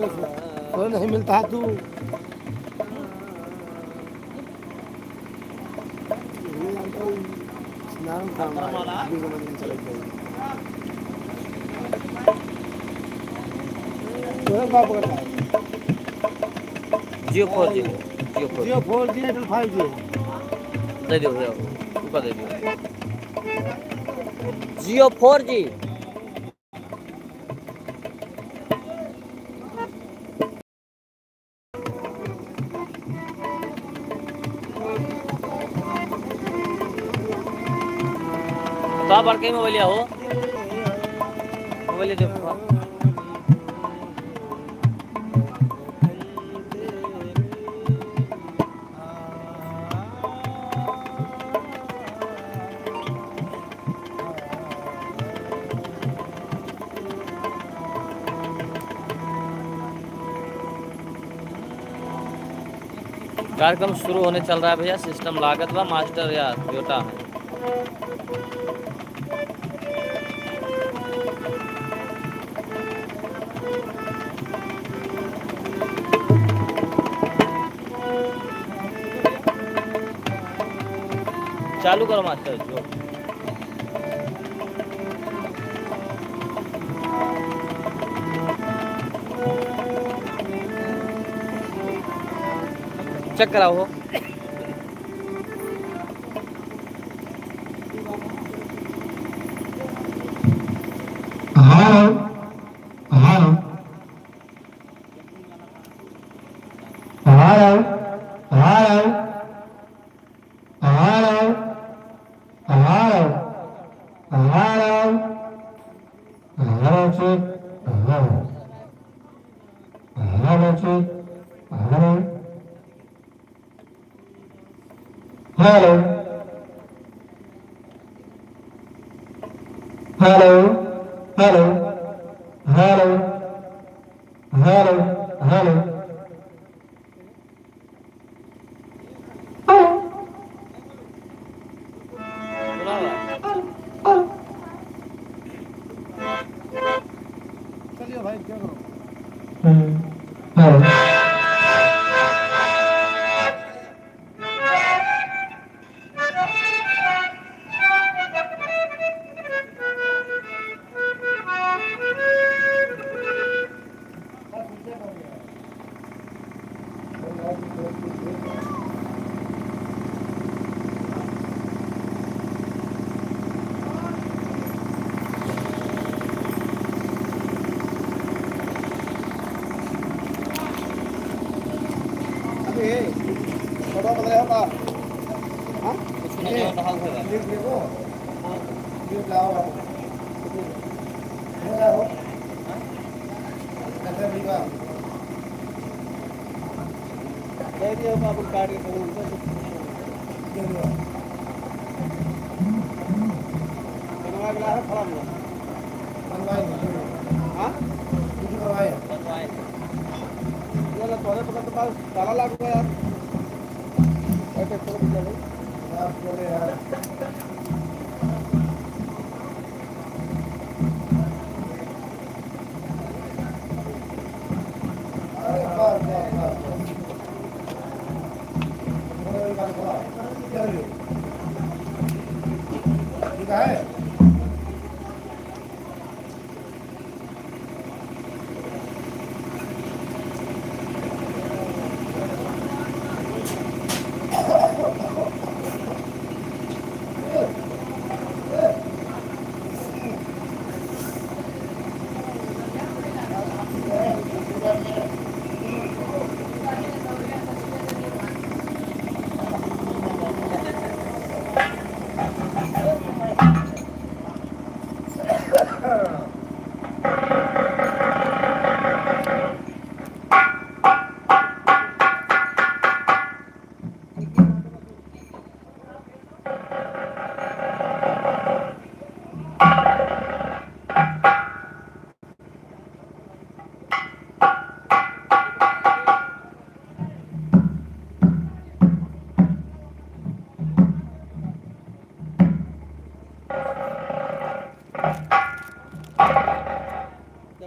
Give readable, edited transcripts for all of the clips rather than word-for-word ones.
तो नहीं मिलता है तू स्नान जियो 4G जियो 4G एयरटेल 5G दे दियो ऊपर दे दियो जियो 4G तो आप के मोबाइल हो मोबाइल देखो कार्यक्रम शुरू होने चल रहा है भैया सिस्टम लागत बा मास्टर या टोयोटा है चालू करो मास्टर जो चेक कराओ हो hello hello hello hello hello hello hello hello check hello hello check hello hello hello hello hello hello hello चलिए भाई क्या करो हेलो बड़ा बदला होगा हाँ नहीं होता हाल होगा देखो हाँ ये लाओ हो जाओ कैसे मिलेगा दे दिया बाबू काट के दे दिया बनवा गया है खराब हुआ बनवाए हाँ कुछ करवाए बनवाए ये तोड़े पकड़ तो पास ताला लग गया यार ऐसे छोड़ दिया भाई आप बोले यार अरे बार बार बार ठीक है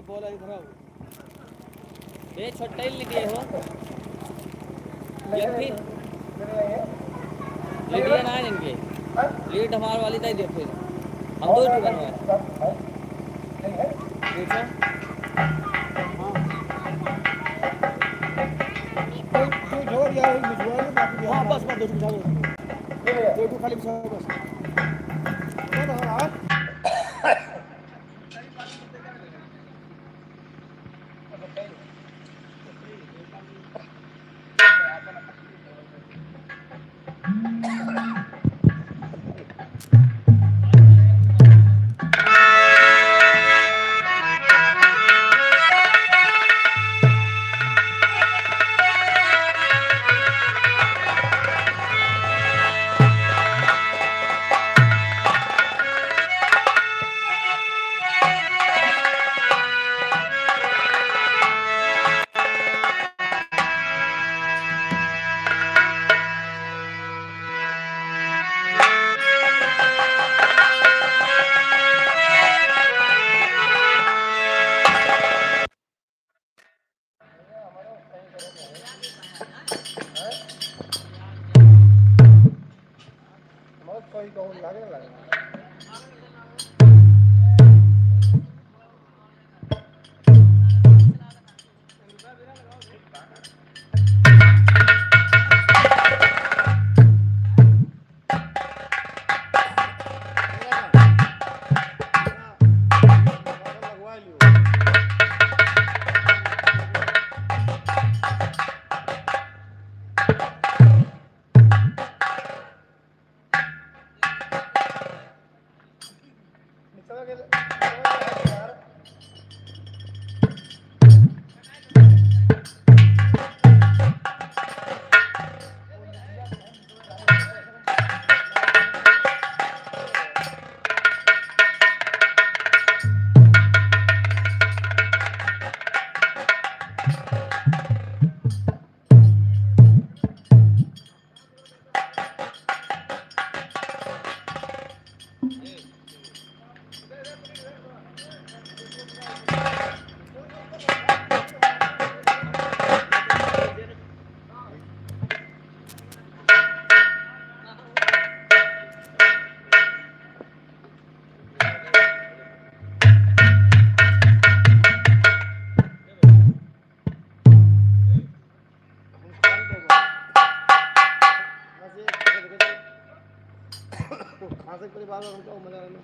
बोला इधर आओ ये छोटा ही लिए हो ये फिर लीडिया ना है इनके लीड हमारे वाली दे दियो फिर हम दो ही बनवाए पूछो हाँ बस बस दो बिछा दो खाली बिछा बस कोई कहूँ लगे लगे खांसे के बाद उनको मजा आना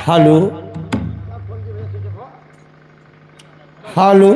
हेलो हेलो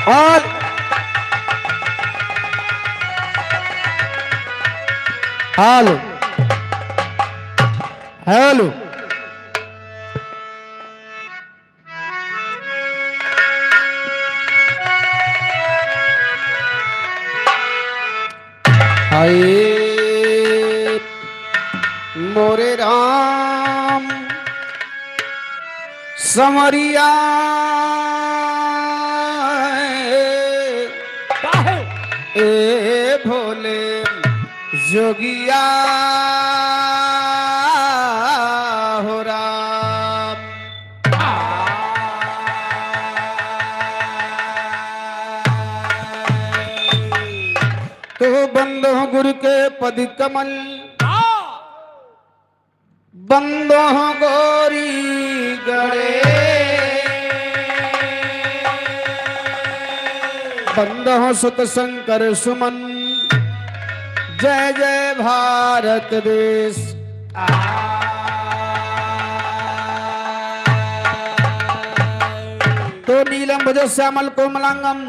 और हेलो हेलो हाय मोरे राम समरिया ए भोले जोगिया हो राम तो बंदो गुरु के पद कमल बंदो गोरी गड़े बंदो सुत शंकर सुमन जय जय भारत देश तो नीलम भज श्यामल कोमलांगम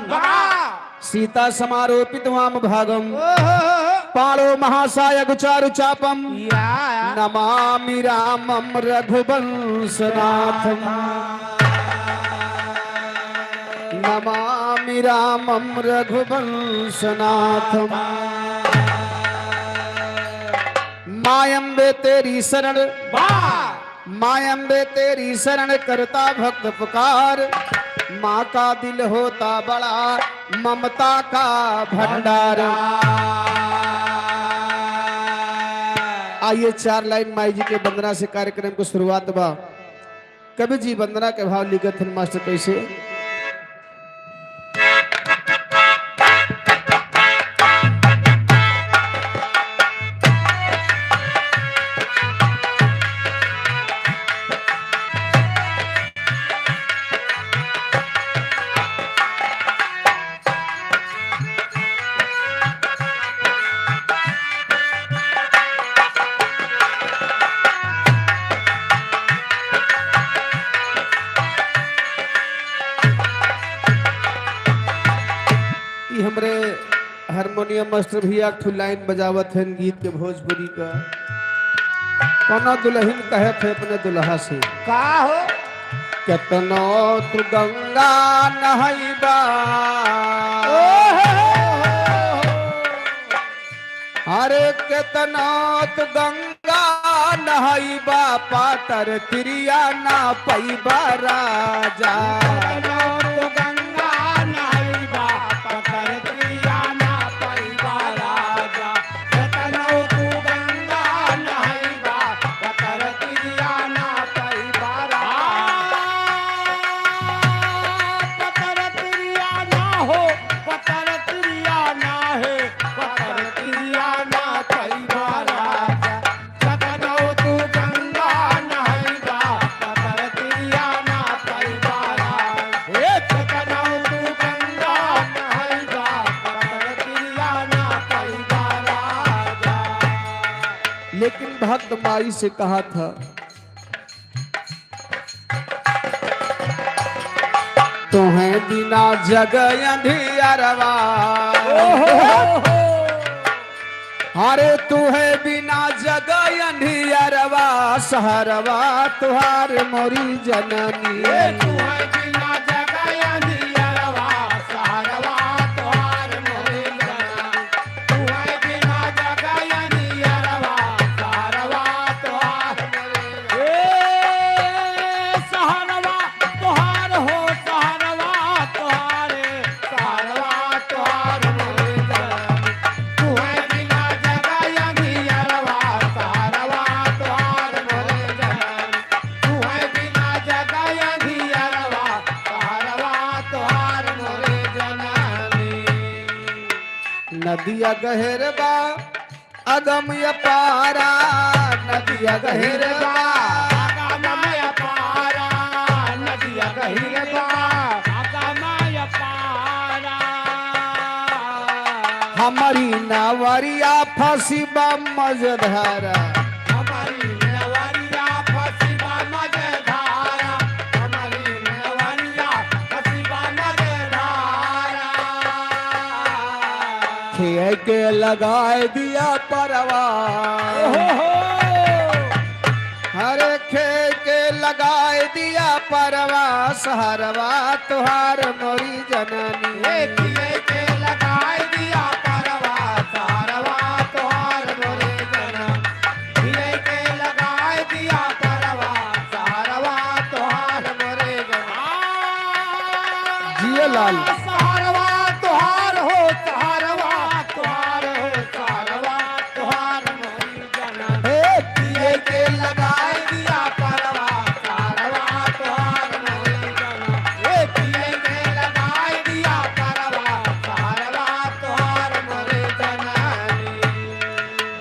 सीता समारोपित वाम भागम पालो महासाय गुचारु चापम नमामि रामम रघुवंशनाथम नमामि रामम रघुवंशनाथम मायम्बे तेरी शरण मायम्बे तेरी शरण करता भक्त पुकार माँ का दिल होता बड़ा ममता का भंडार। आइए 4 लाइन माई जी के वंदना से कार्यक्रम को शुरुआत बा। कवि जी वंदना के भाव लिखत हन मास्टर कैसे हारमोनियम मास्टर भैया एक ठो लाइन बजावत है गीत के भोजपुरी का। कौना दुल्हन कहे थे अपने दुल्हा से, का हो केतनो तू गंगा नहैबा, अरे केतनो तू गंगा नहैबा, पातर क्रिया ना पैबा राजा। तो गंगा नहैबा पतर क्रिया ना पैबा राजा। केतनो तू गंगा नहैबा पतर क्रिया ना पैबा राजा। पतर क्रिया ना हो पतर क्रिया ना है पतर क्रिया ना पैबा राजा। केतनो तू गंगा नहैबा पतर क्रिया ना पैबा राजा। ए केतनो तू गंगा नहैबा पतर क्रिया ना पैबा राजा। लेकिन भक्त माई से कहा था, तुम्हें बिना जग अंधियारवा, अरे तुम्हें बिना जग अंधियारवा, सहरवा तुहार मोरी जननी। तू है बिना जगह अंधियारवा सहरवा तुहार मोरे जननी। तू है बिना जगह अंधियारवा सहरवा तुहार मोरे। ए सहरवा तुहार हो सहरवा तुहारे सहरवा तुहार मोरे जननी। तू है बिना जगह अंधियारवा सहरवा तुहार मोरे जननी। तू है बिना जगह अंधियारवा सहरवा तुहार मोरे जननी। नदिया गहरबा अगम अपारा, नदिया गहरबा आगामय पारा नदिया गहिरबा आगामय पारा। हमारी नावरिया फसीबा मजधारा, हमारी नवरिया फसीबा मझधारा। हमारी नवरिया फसीबा मझधारा। खे के लगाए दिया परवा, हरे खे के लगाए दिया परवा, सहरवा तुहार मोरी जननी। किए के लगाए दिया परवा सहरवा तुहार मोरे जननी। किए के लगाए दिया परवा सहरवा तुहार मोरे जननी। जिया लाल सहरवा तुहार हो सहरवा तुहार हो सहरवा तुहार मोरी जननी। हे किए के लगाए दिया परवा सहरवा तुहार मोरे जननी। किए के लगाए दिया परवा सहरवा तुहार मोरे जननी।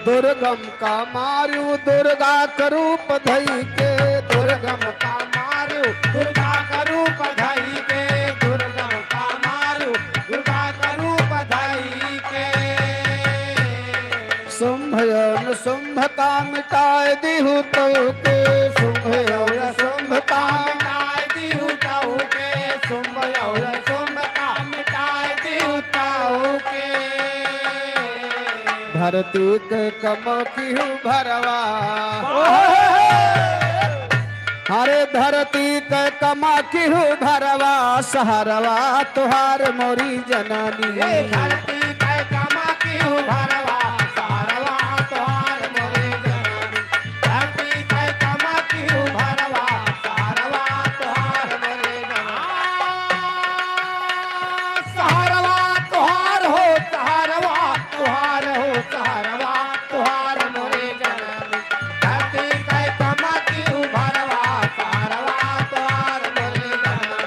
दुर्गम का मारू दुर्गा का रूप धई के, दुर्गम का मारू दुर्गा का रूप धई के। दुर्गम का मारू दुर्गा का रूप धई के। शुंभयन शुंभ का मिटाए दिहु तो के, शुंभयन शुंभ का मिटाए दिहु ताऊ के। शुंभ और शुंभ का मिटाए दिहु ताऊ के। धरती के कम किहु भरवा, हरे धरती के कमा किहु भरवा, सहरवा तुहार मोरी जननी। धरती कै कमा किहु भरवा सहरवा तुहार मोरे जननी। धरती कै कमा किहु भरवा सहरवा तुहार मोरे जननी। सहरवा तुहार हो सहरवा तुहार हो सहरवा तुहार मोरे जननी। धरती कै कमा किहु भरवा सहरवा तुहार मोरे जननी।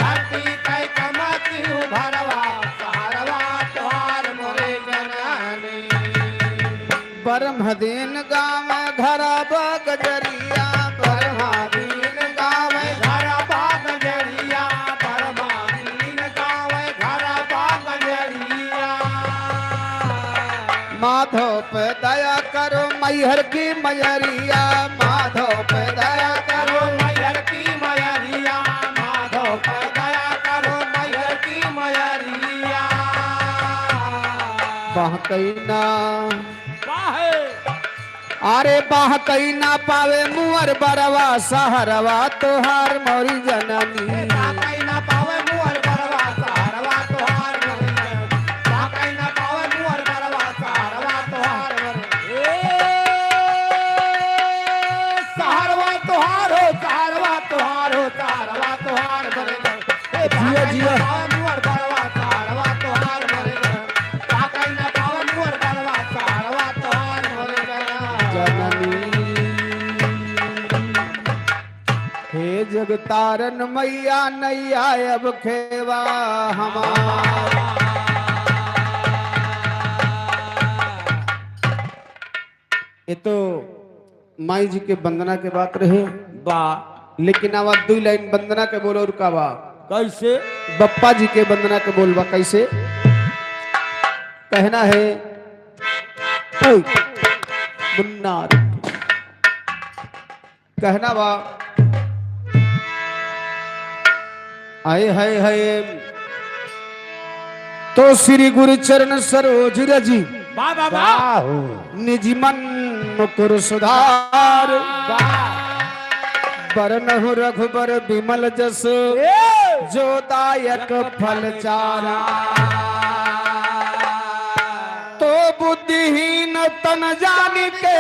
धरती कै कमा किहु भरवा सहरवा तुहार मोरे जननी। ब्रह्मदीन गाँव घर बगजरिया, ब्रह्मदीन गाँव घर बाग जरिया परमानीन गावे घर बाग जरिया। माधव पे दया करो मैहर की मयरिया, माधव पे दया करो करो मैहर की मयरिया। माधव पे दया करो मैहर की मयरिया। बाह कई ना अरे बाह कई ना पावे मुअर बरवा सहरवा तोहार मोरी जननी कई ना पावे मुअर बरवा सहरवा तोहार मोरी जननी कई ना पावे मुअर बरवा सहरवा तोहार सहरवा तोहार हो सहरवा तोहार हो सहरवा तोहार मोरी जननी जिया जिया मुअर बरवा सहरवा तोहार मोरी जननी कई ना पावे मुअर बरवा सहरवा तोहार मोरी जननी हे जगतारन मैया नैया अब खेवा हमारा ये तो माई जी के वंदना के बात रहे बा लेकिन आवा दो लाइन वंदना के बोलो रुका बा कैसे बप्पा जी के वंदना के बोलबा कैसे कहना है ओए, मुन्ना कहना बा आए हाय हाय तो श्री गुरु चरण सरोज रजी बा बा बा निज मन मुकुर सुधार बरनहु रघुबर विमल जस जो दायक फल चारा तो बुद्धिहीन तन जान के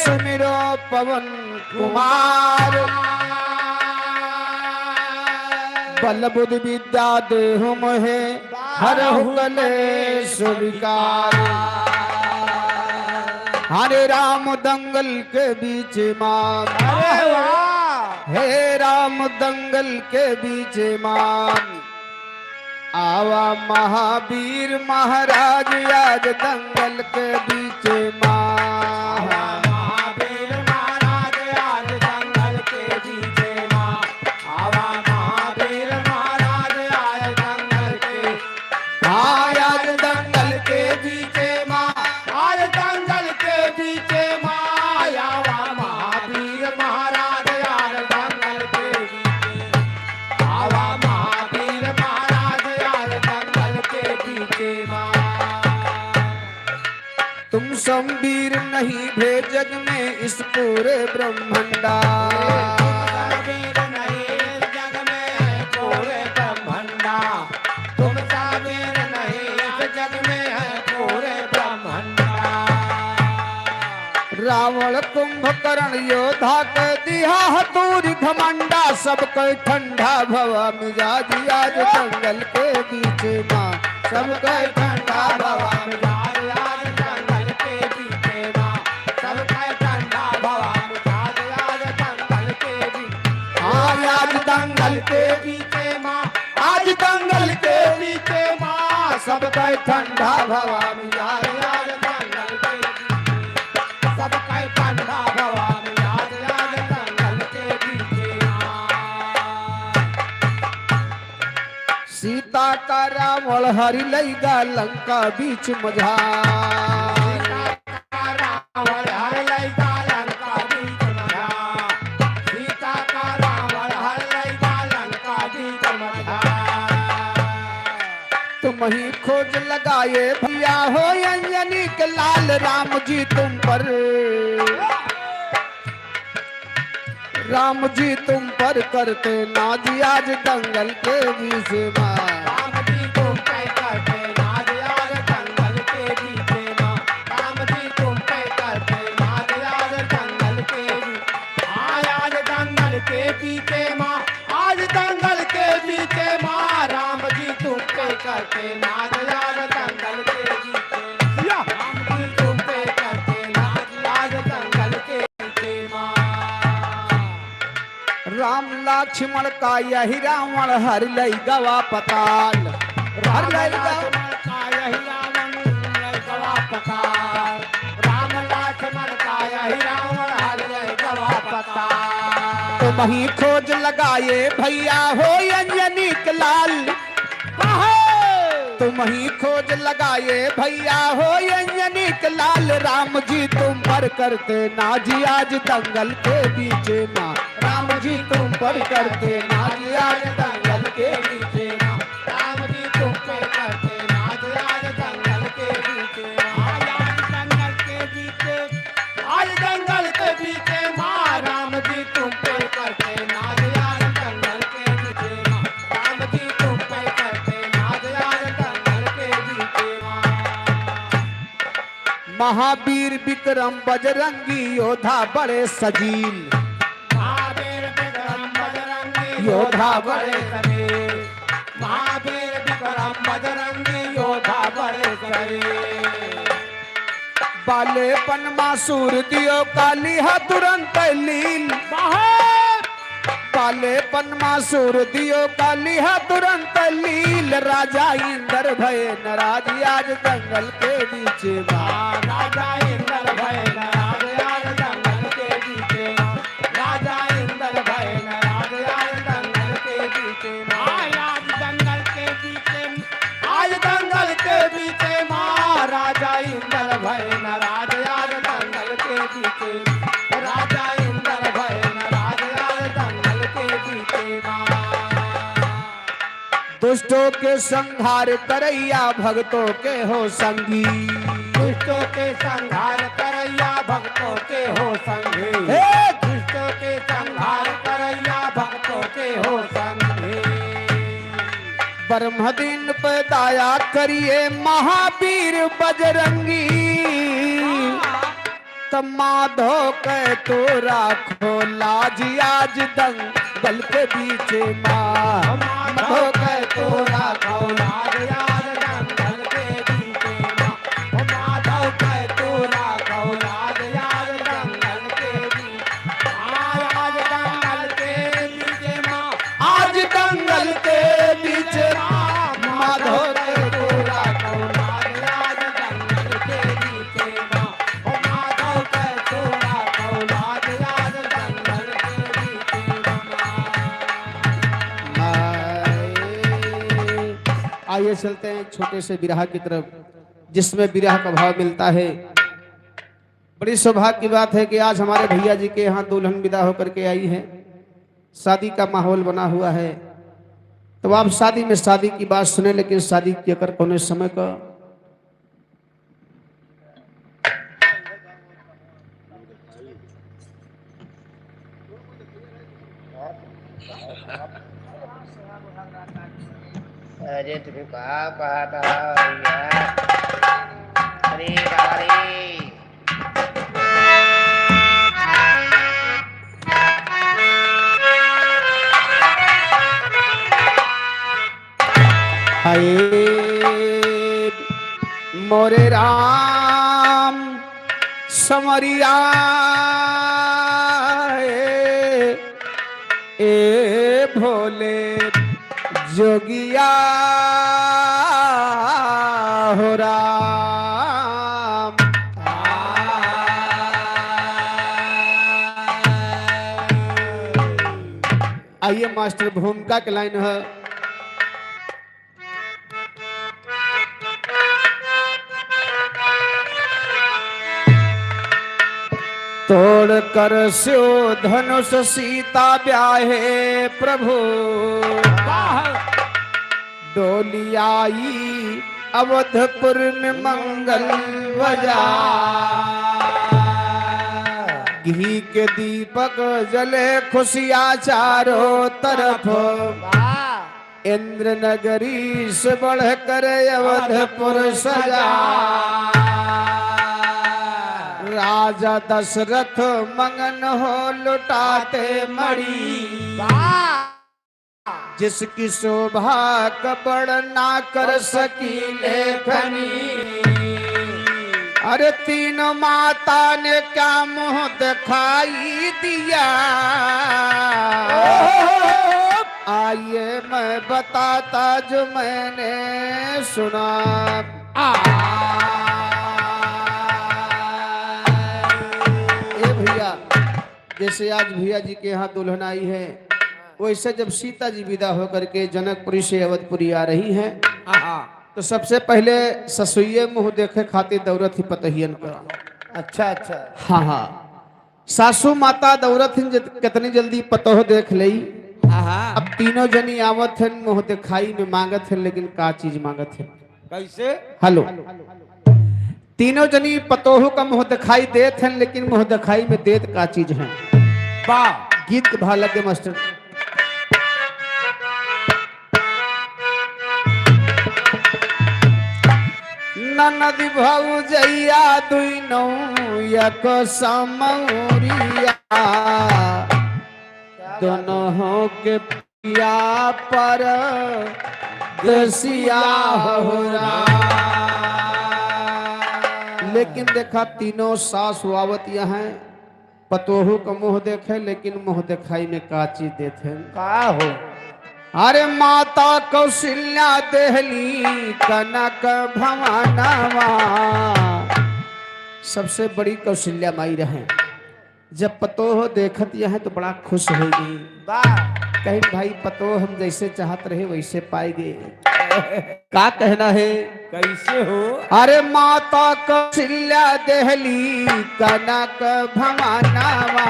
सुमिरो पवन कुमार बल बुद्धि विद्या देहु मोहे हरहु कलेश विकार हरे राम दंगल के बीच मान हे राम दंगल के बीच मान आवा महावीर महाराज आज दंगल के बीच मान महावीर महाराज आज दंगल के बीच मान आवा महावीर महाराज आज दंगल के आज दंगल के बीच माँ आज दंगल के बीच माँ आवा महावीर महाराज आज दंगल के बीच आवा महावीर महाराज आज दंगल के बीच माँ तुम संवीर नहीं भे जग में इस पूरे ब्रह्मंडा रावण कुंभकर्ण योद्धा के दिया हतूरी घमंडा सब कोई ठंडा भवा मिजाज आज दंगल के बीच माँ सब कोई ठंडा भवा मिजाज आज दंगल के बीच माँ सब कोई ठंडा भवा मिजाज आज दंगल के बीच आज दंगल के बीच माँ आज दंगल के बीच माँ सब कोई ठंडा भवा मिजाज आज दंगल के सब कई ठंडा भवा मिजाज आज दंगल के बीच सीता का रावण हरि लैगा लंका बीच मझा रावण हरि लैगा लंका बीच मझा सीता का रावण हरि लैगा लंका बीच मझा तुम ही खोज लगाए भैया हो अंजनी के लाल राम जी तुम पर राम जी तुम पर करते नाज आज दंगल के बीच माँ राम जी तुम पे करते नाज आज दंगल के बीच माँ राम जी तुम पे करते नाज आज दंगल के बीच आज दंगल के बीच माँ आज दंगल के बीच माँ राम जी तुम पे करते नाज आज दंगल के बीच राम जी तुम पे करते नाज आज दंगल के बीच माँ राम लक्ष्मण का यही रावण हर लई गवा पताल हर लई रावण का यही रावण लई गवा पताल राम लक्ष्मण का यही रावण हर लई गवा पताल तुम ही खोज लगाए भैया हो अंजनी के लाल तुम ही खोज लगाए भैया हो अंजनी के लाल राम जी तुम पर करते नाजी आज दंगल के बीच माँ राम जी तुम पर करते नाजी आज दंगल के बीच माँ राम जी तुम पे करते नाजी आज दंगल के महावीर विक्रम बजरंगी योद्धा बड़े सजील, महावीर विक्रम बजरंगी योद्धा बड़े सजील, महावीर विक्रम बजरंगी योद्धा बड़े सजील। बालेपन मासूर दियो काली हा तुरंत लील, बालेपन मासूर दियो काली हा तुरंत लील। राजा इंद्र भय नाराज आज जंगल के बीच मां, राजा इंद्र भय नाराज आज जंगल के बीच मां, राजा इंद्र भय नाराज आज जंगल के बीच मां, आज जंगल के बीच, आज जंगल के बीच मां, राजा इंद्र भय नाराज आज जंगल के बीच, राजा इंद्र भय नाराज आज जंगल के बीच मां। दुष्टों के संहार करैया भक्तों के हो संगी, दुष्टों के संहार करैया भक्तों के हो संगी, हे! दुष्टों के संहार करैया भक्तों के हो संगी। ब्रह्म दिन पे दया करिए महावीर बजरंगी, तब माधो के तो राखो लाज आज दंगल के बीच मां, माधो के तो राखो लाज आज जंगल के बीच मां, माधो के तो राखो लाज आज जंगल के बीच, आज जंगल के बीच मां, आज दंगल के बीच माधो के तो राखो लाज आज जंगल के बीच मां, माधो के तो राखो लाज आज जंगल के बीच आइए चलते हैं छोटे से विरह की तरफ, जिसमें विरह का भाव मिलता है। बड़ी सौभाग्य की बात है कि आज हमारे भैया जी के यहाँ दुल्हन विदा होकर के आई है, शादी का माहौल बना हुआ है। तो आप शादी में शादी की बात सुने, लेकिन शादी के कर कोने समय का अरे तुझे कहा था भैया, अरे गाड़ी आए मोरे राम समरिया ए भोले जोगिया हो राम। आइए मास्टर भूमिका के लाइन है। तोड़ कर स्यो धनुष सीता ब्याहे प्रभु, डोली आई अवधपुर में मंगल बजा, घी के दीपक जले खुशियां चारों तरफ, इंद्र नगरी से बढ़कर अवधपुर सजा, राजा दशरथ मगन हो लुटाते मणि, जिसकी शोभा कपड़ ना कर सकी लेखनी। अरे तीन माता ने क्या मुंह दिखाई दिया, आइए मैं बताता जो मैंने सुना। भैया जैसे आज भैया जी के यहाँ दुल्हन आई है, वैसे जब सीता जी विदा होकर के जनकपुरी से अवधपुरी आ रही हैं, तो सबसे पहले ससुइये मुंह देखे खातिर दौड़त ही पतहियन का। अच्छा अच्छा, हाँ हाँ, सासू माता दौड़त ही कितनी जल्दी पतोह देख लई। अब तीनों जनी आवत है मुंह दिखाई में मांगत है, लेकिन का चीज मांगत है कैसे? हेलो, तीनों जनी पतोह का मुंह दिखाई देत हैं, लेकिन मुंह दिखाई में देत का चीज है। वाह, गीत के भाव लगे मास्टर। ननद भौजैया दुनो एक समौरिया दोनों हो के पिया पर देसिया हो लेकिन देखा तीनों सास आवत यहाँ पतोहू का मुंह देखे लेकिन मुंह दिखाई में का चीज देते का हो अरे माता कौशल्या देहली कनक भवानवा सबसे बड़ी कौशल्या माई रहे जब पतोह देखत यह तो बड़ा खुश हो गई कहीं भाई पतोह हम जैसे चाहत रहे वैसे पाएंगे का कहना है कैसे हो अरे माता कौशल्या देहली कनक भवानवा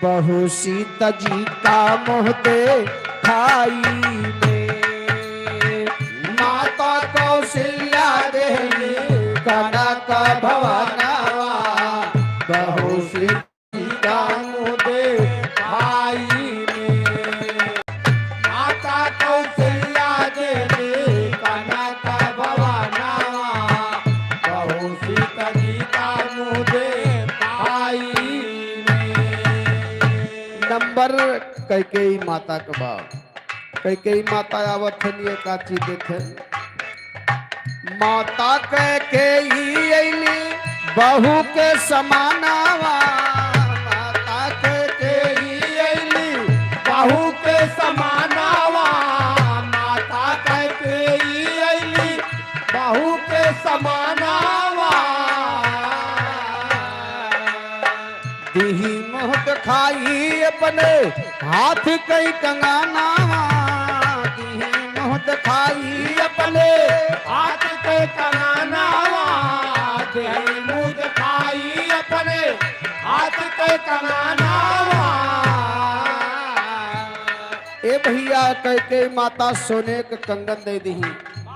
बहु सीता जी का मोह दे खाई में माता कौशल्या देहली कनक भवानवा बहु सीता जी का मोह दे खाई में माता कौशल्या देवी कनक भवानवा बहु सीता जी का मुझे भाई नंबर कैकेयी माता के बाप कैकेयी माता आवत है लिए का चीज देखे माता कैकेयी अइली बहू के समानावा माता कैकेयी अइली बहू के समानावा माता कैकेयी अइली बहू के समानावा दिही मुँह दिखाई अपने हाथ कई कंगानावा दिही मुँह दिखाई अपने हाथ के कनानावा देही मुँह दिखाई अपने हाथ के कनानावा ए भैया कह के माता सोने के कंगन दे दी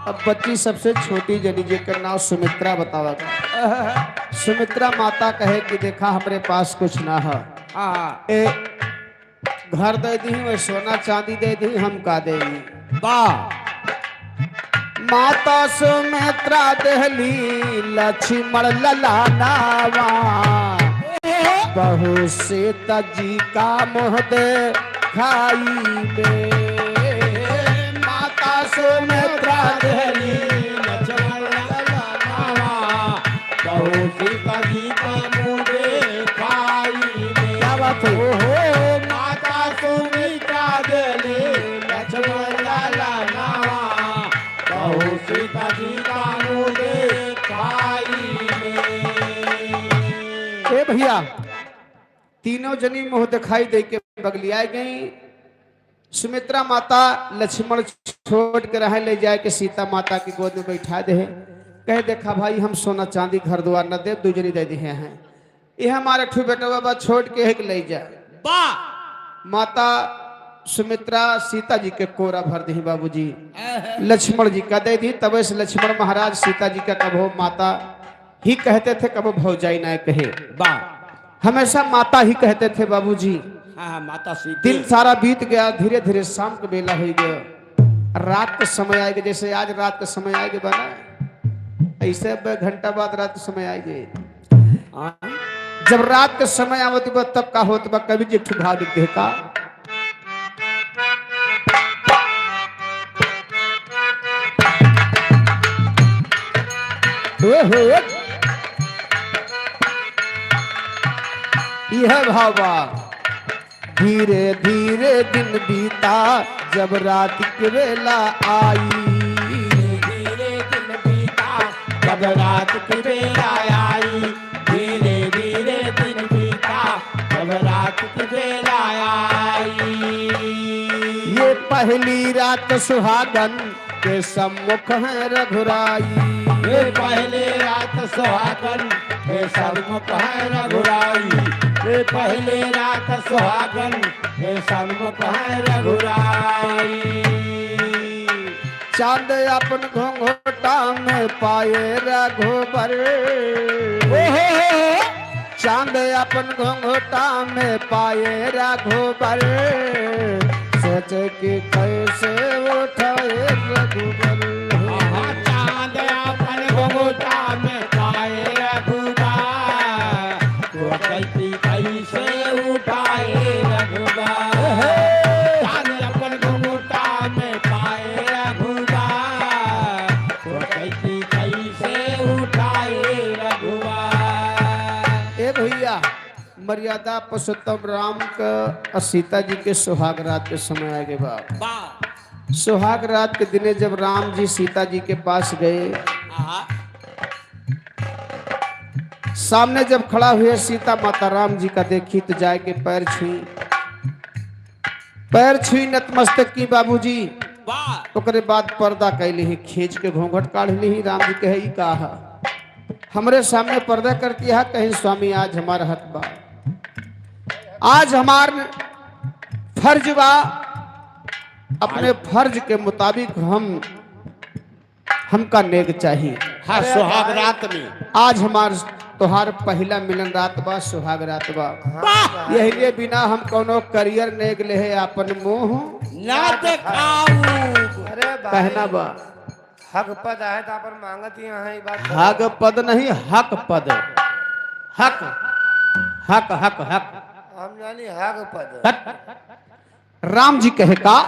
अब बच्ची सबसे छोटी जनी जेकर नाम सुमित्रा बतावा सुमित्रा माता कहे कि देखा हमारे पास कुछ ना है ए घर दे दी वह सोना चांदी दे दी हम का देंगे वाह माता सुमित्रा देहली लक्ष्मण ललानावा बहु सीता जी का मोह दे खाई में माता सुमित्रा देहली लक्ष्मण ललानावा बहु सीता जी का मुझे खाई में क्या बात है ओहो माता सुमित्रा देली लक्ष्मण ललानावा बहु सीता जी का मुझे खाई में ए भैया तीनों जनी मुंह दिखाई दे के बगलियाए गई सुमित्रा माता लक्ष्मण छोड़ के रहे ले जाए के सीता माता की गोद में बैठा दे कहे देखा भाई हम सोना चांदी घर द्वार न दे दू जनी दे दिए हैं ये हमारे ठू बेटा बाबा छोड़ के एक ले जाए माता सुमित्रा सीता जी के कोरा भर दी बाबूजी लक्ष्मण जी का दे दी तब से लक्ष्मण महाराज सीता जी का कबो माता ही कहते थे कबो भौजाई ना कहे हमेशा माता ही कहते थे बाबूजी हाँ माता सीता दिन सारा बीत गया धीरे धीरे शाम का बेला हो गया रात का समय आएगा जैसे आज रात का समय आएगा बना ऐसे अब घंटा बाद रात का समय आएगा जब रात का समय आवत बा तब का होत बा कभी जी भाग देखा यह भावा धीरे धीरे दिन बीता जब रात की बेला आई धीरे दिन बीता जब रात की बेला आई धीरे धीरे दिन बीता जब रात की बेला आई ये पहली रात सुहागन के सम्मुख है रघुराई ये पहले रात सुहागन के सन्मुख है रघुराई ये पहले रात सुहागन के सन्मुख है रघुराई चांद अपन घोंघोटा में पाए रघुबर चांद अपन घोंघोटा में पाए रघुबर सोचे कि कैसे उठाए रघुबर चांद अपन उठाए रघुवर। ए भैया मर्यादा पुरुषोत्तम राम का और सीता जी के सुहाग रात के समय आगे बा। सुहाग रात के दिने जब राम जी सीता जी के पास गए, सामने जब खड़ा हुए सीता माता राम जी का देखी तो जाए के पैर छुई नतमस्तक की बाबूजी। ओकरे बाद पर्दा कैली ही, खींच के घूंघट काढ़ ली ही। राम जी कहे का हमरे सामने पर्दा करती है, कहीं स्वामी आज हमारा हक बा, आज हमार फर्ज बा, अपने फर्ज के मुताबिक हमका नेक चाहिए। हाँ, सुहाग रात में आज हमार तोहार पहला मिलन रात बा, सुहाग रात बा। यही लिए बिना हम कोनो करियर नेक ले है अपन मुंह ना दिखाऊ। अरे भाई कहना बा हक पद है तो अपन मांगत ही है बात। हक पद नहीं, हक पद, हक हक हक हक हम जानी हक पद। राम जी कहे का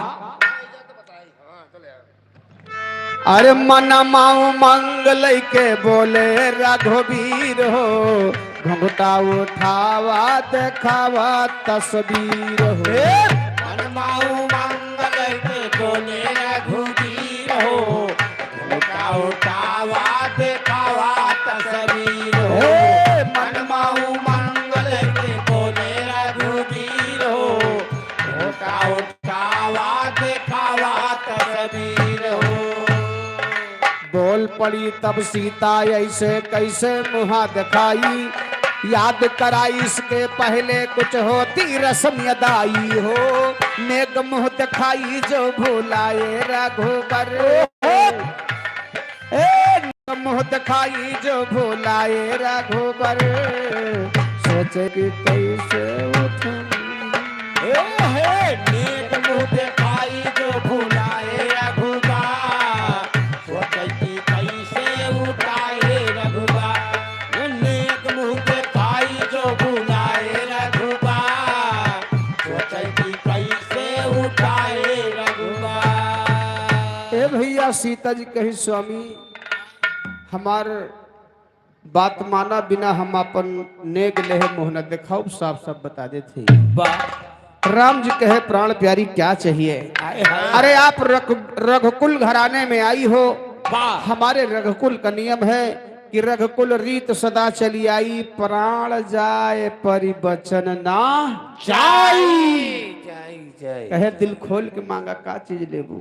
अरे मन माऊ मंगल के बोले रघुवीर हो, घुंघटा उठावा देखावा तस्वीर हो। मनमाऊ मंगल के बोले रघुवीर हो, उठावा देखावा तस्वीर हो। मनमाऊ मंगल के बोले रघुवीर हो, उठावा देखावा तस्वीर हो। बोल पड़ी तब सीता ऐसे कैसे मुहा दिखाई, याद कराई इसके पहले कुछ होती रस्म अदाई हो। नेक मुंह दिखाई जो भुलाए रघुबर, मुंह दिखाई जो भुलाए रघुबर, सोचे कि कैसे उठूं। नेक मुंह दिखाई जो भुलाए रघुबर, सोचे कि कैसे उठाए रघुबर। नेक मुंह दिखाई जो भुलाए रघुबर, सोचे कि कैसे उठाए रघुबर। ए भैया सीता जी कही स्वामी हमार बात माना बिना हम अपन नेक लेह मुँह न दिखाओ, साफ साफ बता देते। राम जी कहे प्राण प्यारी क्या चाहिए। अरे आप रघुकुल घराने में आई हो, हमारे रघुकुल का नियम है कि रघुकुल रीत सदा चली आई, प्राण जाए परिवचन ना कहे दिल खोल के मांगा का चीज लेबू।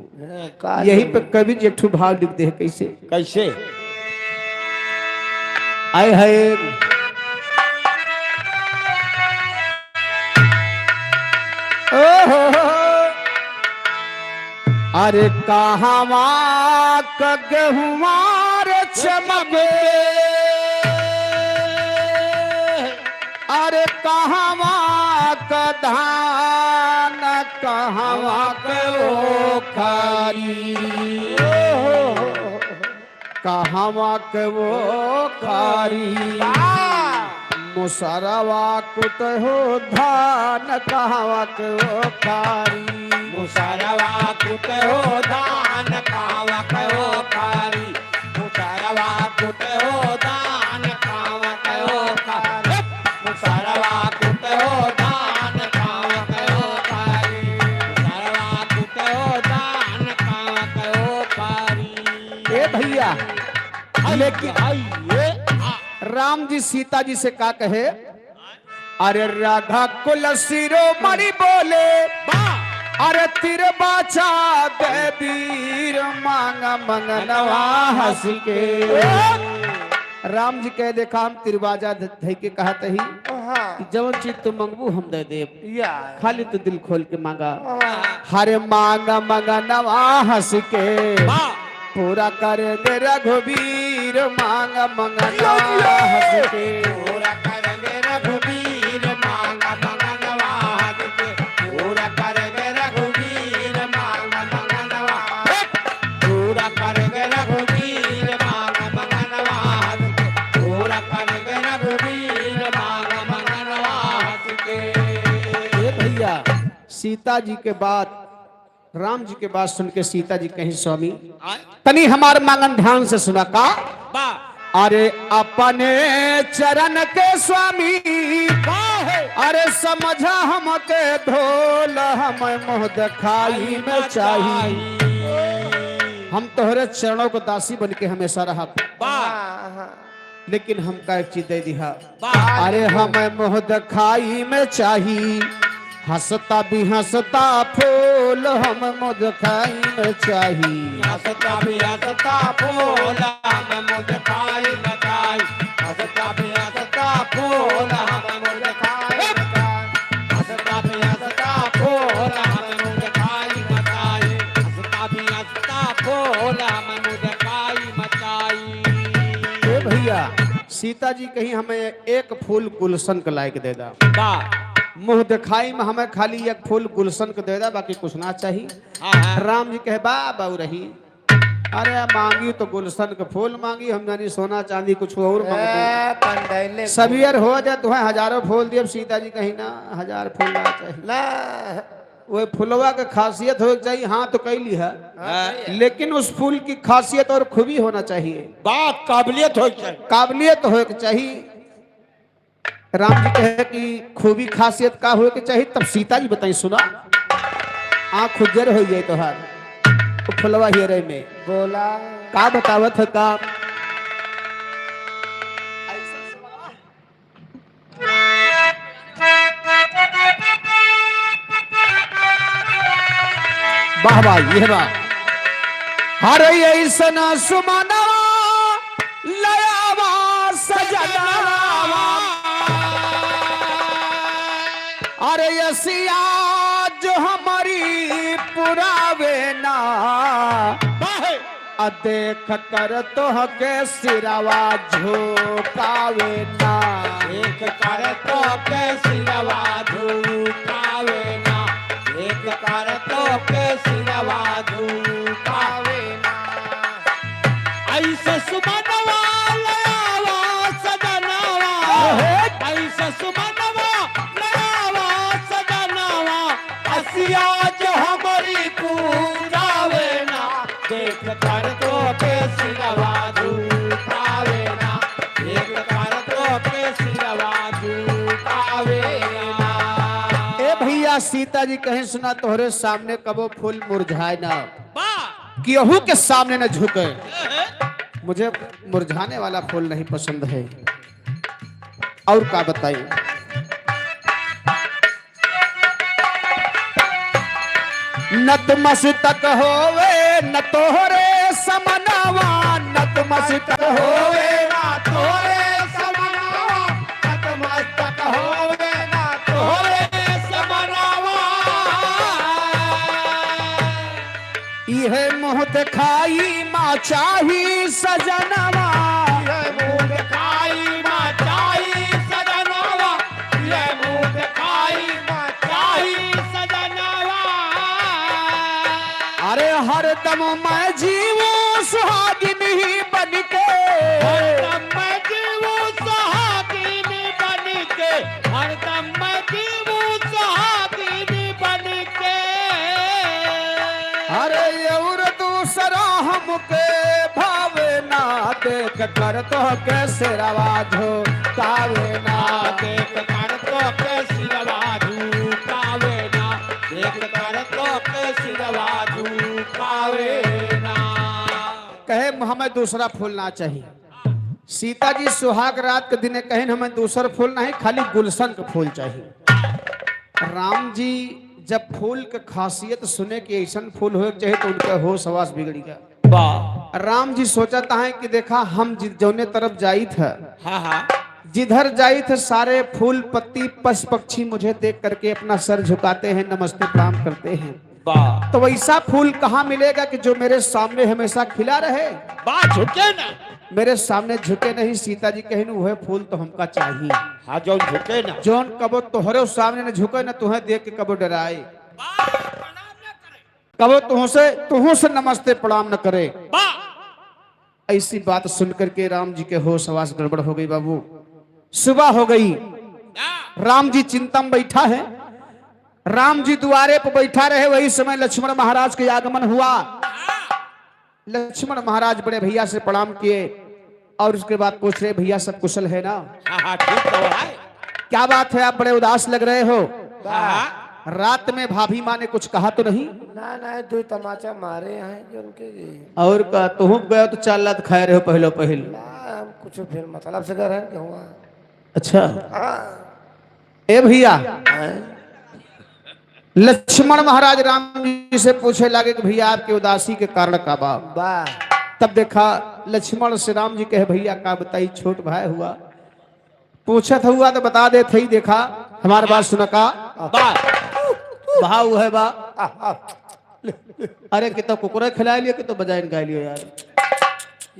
यही पे कवि जी एक ठो भाव लिख दे कैसे कैसे आए है अरे कहावा गेहुमार चमके, अरे कहावा का धान कहावा के खारी, कहावा के वो खारी, मुसरवा कुत हो धान कहावा के वो खारी। मुसरवा कुत हो दान कावा कहो कारी, मुसरवा कुत हो दान कावा कहो कारी, मुसरवा कुत हो दान कावा कहो कारी, मुसरवा कुत हो दान कावा कहो कारी। ए भैया लेकिन राम जी सीता जी से का कहे, अरे राधा कुल शिरोमणि बोले, अरे तिर बाचा वीर मांग मंगनवा हंस के। राम जी कह देखा हम तिरबाजा धई के कहत ही कि जवन चीज तुम मंगबू हम दे देब, खाली तो दिल खोल के मांगा। हरे मांग मंगनवा हंस के, पूरा कर दे रघुवीर मांग मंगनवा हंस के। पूरा कर दे रघुवीर मांग मंगनवा हंस के, पूरा कर दे रघुवीर मांग मंगनवा, पूरा कर दे रघुवीर मांग मंगनवा हंस के, पूरा कर दे रघुवीर मांग मंगनवा हंस के। ए भैया सीता जी के बाद राम जी के बात सुन के सीता जी कहीं स्वामी तनी हमार मांगन ध्यान से सुना का, अरे अपने चरण के स्वामी अरे समझा हमके धोल हम मुँह दिखाई में चाहिए। हम तोहरे चरणों को दासी बन के हमेशा रहा, लेकिन हमका एक चीज दे दिया। अरे हमें मुँह दिखाई में चाहिए, हंसता भी हंसता फूल हम मुँह दिखाई में चाहिए। हंसता भी हंसता फूल हम मुँह दिखाई में चाहिए। हंसता भी हंसता फूल हम मुँह दिखाई में चाहिए। हंसता भी हंसता फूल हम मुँह दिखाई में चाहिए। हंसता भी हंसता फूल हम मुँह दिखाई में चाहिए। ए भैया सीता जी कहीं हमें एक फूल गुलशन के लायक दे दा, मुंह दिखाई में हमें खाली एक फूल गुलशन के दे दा, बाकी कुछ ना चाहिए। राम जी कहे बाबू रही, अरे मांगी तो गुलशन के फूल मांगी, हम जानी सोना चांदी कुछ और मांगी। सबियर हो जाए तो हजारों फूल दिए, सीता जी कहीं ना 1000 फूल ना चाहिए। वो फुलवा के खासियत हो चाहिए, हाँ तो कैली है, लेकिन उस फूल की खासियत और खूबी होना चाहिए, बात काबिलियत हो चाहिए, काबिलियत हो चाहिए। राम जी कहे कि खूबी खासियत का हो के चाहिए, तब सीता जी बताई सुना, आँख उजर हो जाए तोहार तो फुलवा हियरे में बोला का बतावत है का। वाह वाह ये वाह, हरे ऐसना सुमना लयावा सजनावा, अरे यसिया जो हमारी पुरावे ना, देख कर तो के सिरवा झुकावे ना, एक कर तो के सिरवा झुकावे ना, एक कर तो के सिरवा झुकावे ना। ऐसे सुमनवा लयावा सजनावा, ऐसे सुमनवा लयावा सजनावा, हसिया जो हमारी पूरावे ना, देख कर तो के सिरवा झुकावे ना, एक कर तो के सिरवा झुकावे ना। ए भैया सीता जी कहीं सुना तोहरे सामने कबो फूल मुरझाए ना, केहू के सामने न झुके, मुझे मुरझाने वाला फूल नहीं पसंद है। और का बताइए, नतमस्तक होवे न तोहरे समनवा, नतमस्तक होवे ना तोरे समनावा, नतमस्तक होवे ना तोरे समनावा। इहे मुँह दिखाई माँ चाही सजनवा, ये मुँह दिखाई माँ चाही सजनावा, ये मुँह दिखाई माँ चाही सजनावा। अरे हरदम मैं जीवो सुहागिन ही बनके, हरदम मैं जीवूं सुहागिन बनके, हरदम मैं जीवूं सुहागिन बनके। अरे और दूसरा हमके भावे ना, देख कर तो कैसे रवाजो कावे ना, देख कर तो के सिरवा झुकावे ना, देख कर तो के सिरवा झुकावे ना। कहे हमें दूसरा फूल ना चाहिए। सीता जी सुहाग रात के दिन कहे हमें दूसरा फूल नहीं, खाली गुलशन का फूल चाहिए। राम जी जब फूल के खासियत सुने कि ऐसा फूल हो चाहिए तो उनका होश हवास बिगड़ गया। राम जी सोचता है कि देखा हम जौने तरफ जाई था, जिधर जाई थे सारे फूल पत्ती पशु पक्षी मुझे देख करके अपना सर झुकाते हैं, नमस्ते प्रणाम करते हैं, तो वैसा फूल कहाँ मिलेगा कि जो मेरे सामने हमेशा खिला रहे, झुके ना, मेरे सामने झुके नहीं। सीता जी कहन वह फूल तो हमका चाहिए, हाँ जौन झुके ना, जौन कबो तोहरे सामने न झुके न तुम्हें देख के कबो डराए, कबो तुहों से नमस्ते प्रणाम न करे। ऐसी बात सुनकर के राम जी के होश हवास गड़बड़ हो गई। बाबू सुबह हो गई, राम जी चिंता में बैठा है, राम जी द्वारे पर बैठा रहे, वही समय लक्ष्मण महाराज के आगमन हुआ। लक्ष्मण महाराज बड़े भैया से प्रणाम किए, और उसके बाद पूछ रहे भैया सब कुशल है ना? हाँ हाँ ठीक तो है। क्या बात है, आप बड़े उदास लग रहे हो? हाँ रात में भाभी माँ ने कुछ कहा तो नहीं? ना ना दो तमाचा मारे हैं जो उनके लिए। और का तुम गए तो चाल लात खाए रहे हो पहलो पहल। ना हम कुछ फिर मतलब से कर रहे हैं कि हुआ। अच्छा हाँ ए भैया, हैं? लक्ष्मण महाराज राम जी से पूछे लगे कि भैया आपके उदासी के कारण का बाप। वाह तब देखा लक्ष्मण से राम जी कहे भैया का बताई, छोट भाई हुआ पूछत हुआ तो बता दे थे ही। देखा हमारे बात सुना का भाव है बा। अरे कि तो कुकुरे खिला लियो कि तो बजाइन गा लियो यार।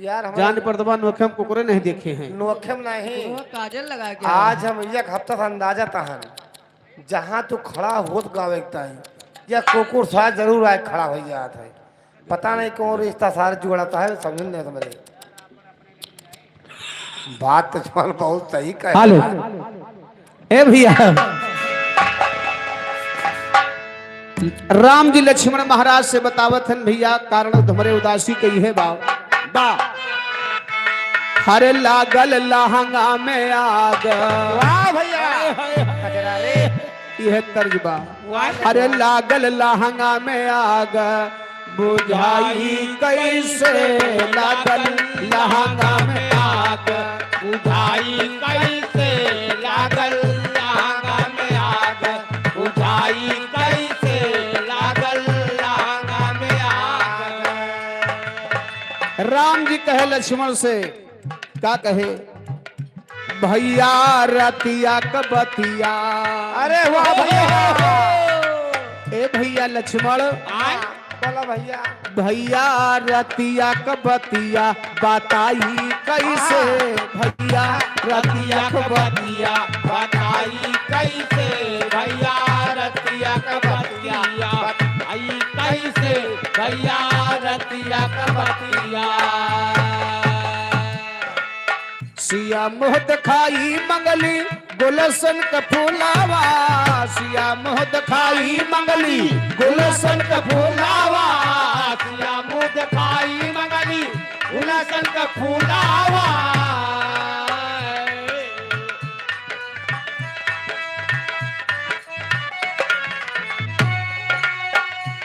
यार हम जान पर दबा नोखे हम कुकुरे नहीं देखे हैं। नोखम नहीं, काजल लगा के आज हम एक हफ्ता से अंदाजा तहन जहाँ तू खड़ा होत गावेकता है या कुकुर शायद जरूर आए खड़ा हो जाता है। पता नहीं कौन रिश्ता सारे जुड़ाता है, समझ नहीं आता मेरे। बात तो तुम्हारा बहुत सही कहे। हेलो ए भैया, राम जी लक्ष्मण महाराज से बतावत हन भैया कारण तुम्हारे उदासी कही है बाप। हरे लागल लहंगा में आग। वाह भैया कचरा रे। यह तर्जबा। हरे लागल लहंगा में आग, बुझाई कैसे लागल लहंगा में आग। बुझाई कैसे लागल लहंगा में आग, बुझाई कैसे लागल लहंगा में आग। राम जी कहे लक्ष्मण से, क्या कहे भैया रतिया कबतिया। अरे वाह भैया। ए भैया लक्ष्मण, बोला भैया। भैया रतिया कबतिया बताई कैसे। भैया रतिया कबतिया बताई कैसे भैया रतिया कबतिया, बताई कैसे भैया रतिया कबतिया। सिया मोह दिखाई मंगली गुलशन का फूलावा। सिया मोह दिखाई मंगली गुलशन का फूलावा। सिया मुँह दिखाई मंगली गुलशन का फूलावा।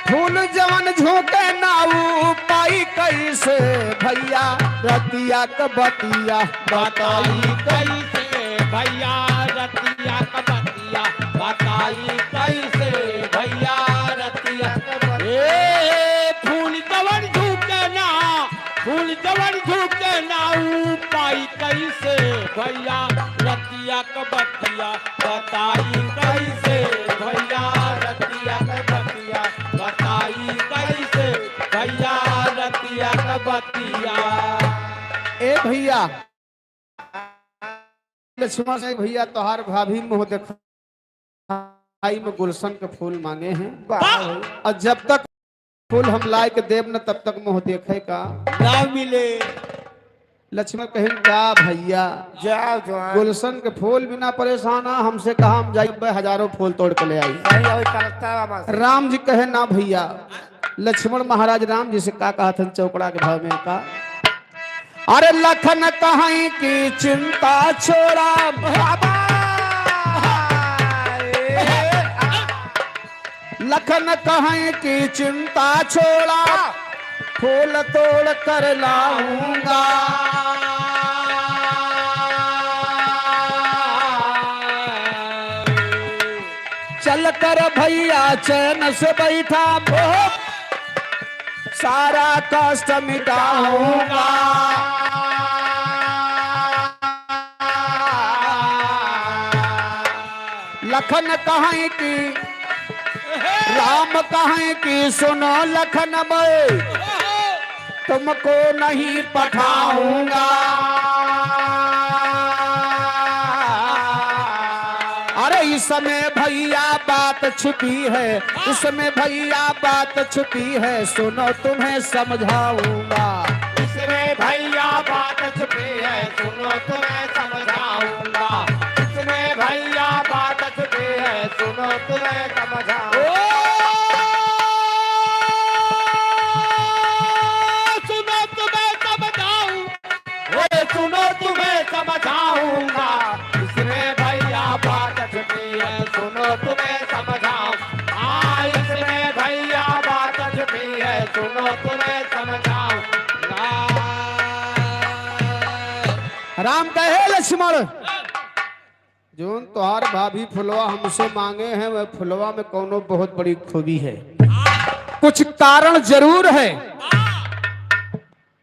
फूल जवन झोंके नाऊ पाई कैसे। भैया रतिया कबतिया बताई कैसे भैया रतिया कबतिया, बताई कैसे भैया रतिया कबतिया। फूल जवन झुके ना, फूल जवन झुके ना पाई कैसे भैया रतिया कबतिया, बताई कैसे भैया रतिया कबतिया, बताई कैसे भैया रतिया कबतिया। ए भैया लक्ष्मण से भैया तोहार भाभी मुँह दिखाई में गुलशन के फूल मांगे हैं। और जब तक फूल हम लाए के देव न तब तक मुँह देखे का ना मिले। लक्ष्मण कहें क्या भैया जाओ जवान। गुलशन के फूल बिना परेशान आ, हमसे कहा हम जाइए हजारों फूल तोड़ के ले आई। भैया वही करता है वहाँ से। राम जी कहे ना भैया। लक्ष्मण महाराज राम जी से का कहा था चौकड़ा के भाव में का, अरे लखन कहीं की चिंता छोड़ा। लखन कहीं की चिंता छोड़ा, फूल तोड़ कर लाऊंगा। चल कर भैया चैन से बैठा, सारा कष्ट मिटाऊंगा। लखन कहीं की राम कहीं की सुनो लखन मैं तुमको नहीं पठाऊंगा। अरे इसमें भैया बात छुपी है, इसमें भैया बात छुपी है, सुनो तुम्हें समझाऊंगा। इसमें भैया बात छुपी है, सुनो तुम्हें समझाऊंगा। इसमें भैया बात छुपी है, सुनो तुम्हें समझाऊंगा। सुनो तुम्हें समझाऊं, सुनो लक्ष्मण, जोन तोहार भाभी फुलवा हमसे मांगे हैं वह फुलवा में कोनो बहुत बड़ी खूबी है, कुछ कारण जरूर है।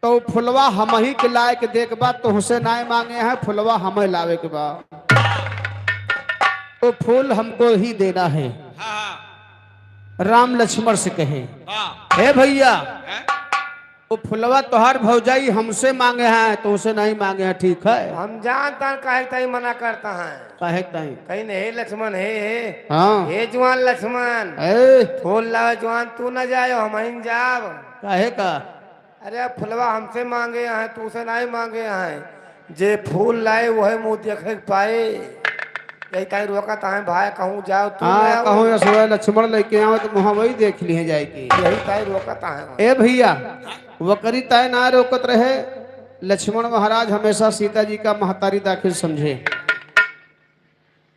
तो फुलवा हम ही के लाए के देख बा, तो हुसैन आए मांगे हैं फुलवा हमें लावे के बा, तो फूल हमको ही देना है। राम लक्ष्मण से कहे, हे भैया वो फुलवा तोहार भौजाई हमसे मांगे हैं तो उसे नहीं मांगे हैं, ठीक है। हम जानता हैं काहे ताई मना करता है। काहे ताई? कहीं नहीं लक्ष्मण हे हाँ हे जवान लक्ष्मण, ए फूल लावे जवान तू न जायो हम ही जाब। काहे का? अरे फुलवा हमसे मांगे हैं तू उसे नहीं मांगे हैं, जे फूल लाए वही मुंह देखे पाए। यही ताई रोकता है भाई कहूँ जाओ तू ले हाँ आओ। कहूँ असुआ लक्ष्मण लेके आओ तो मुहा वही देख लिए जाएगी। यही ताई रोकता है। ए भैया वकरी ताय ना रोकत रहे, लक्ष्मण महाराज हमेशा सीता जी का महतारी दाखिल समझे।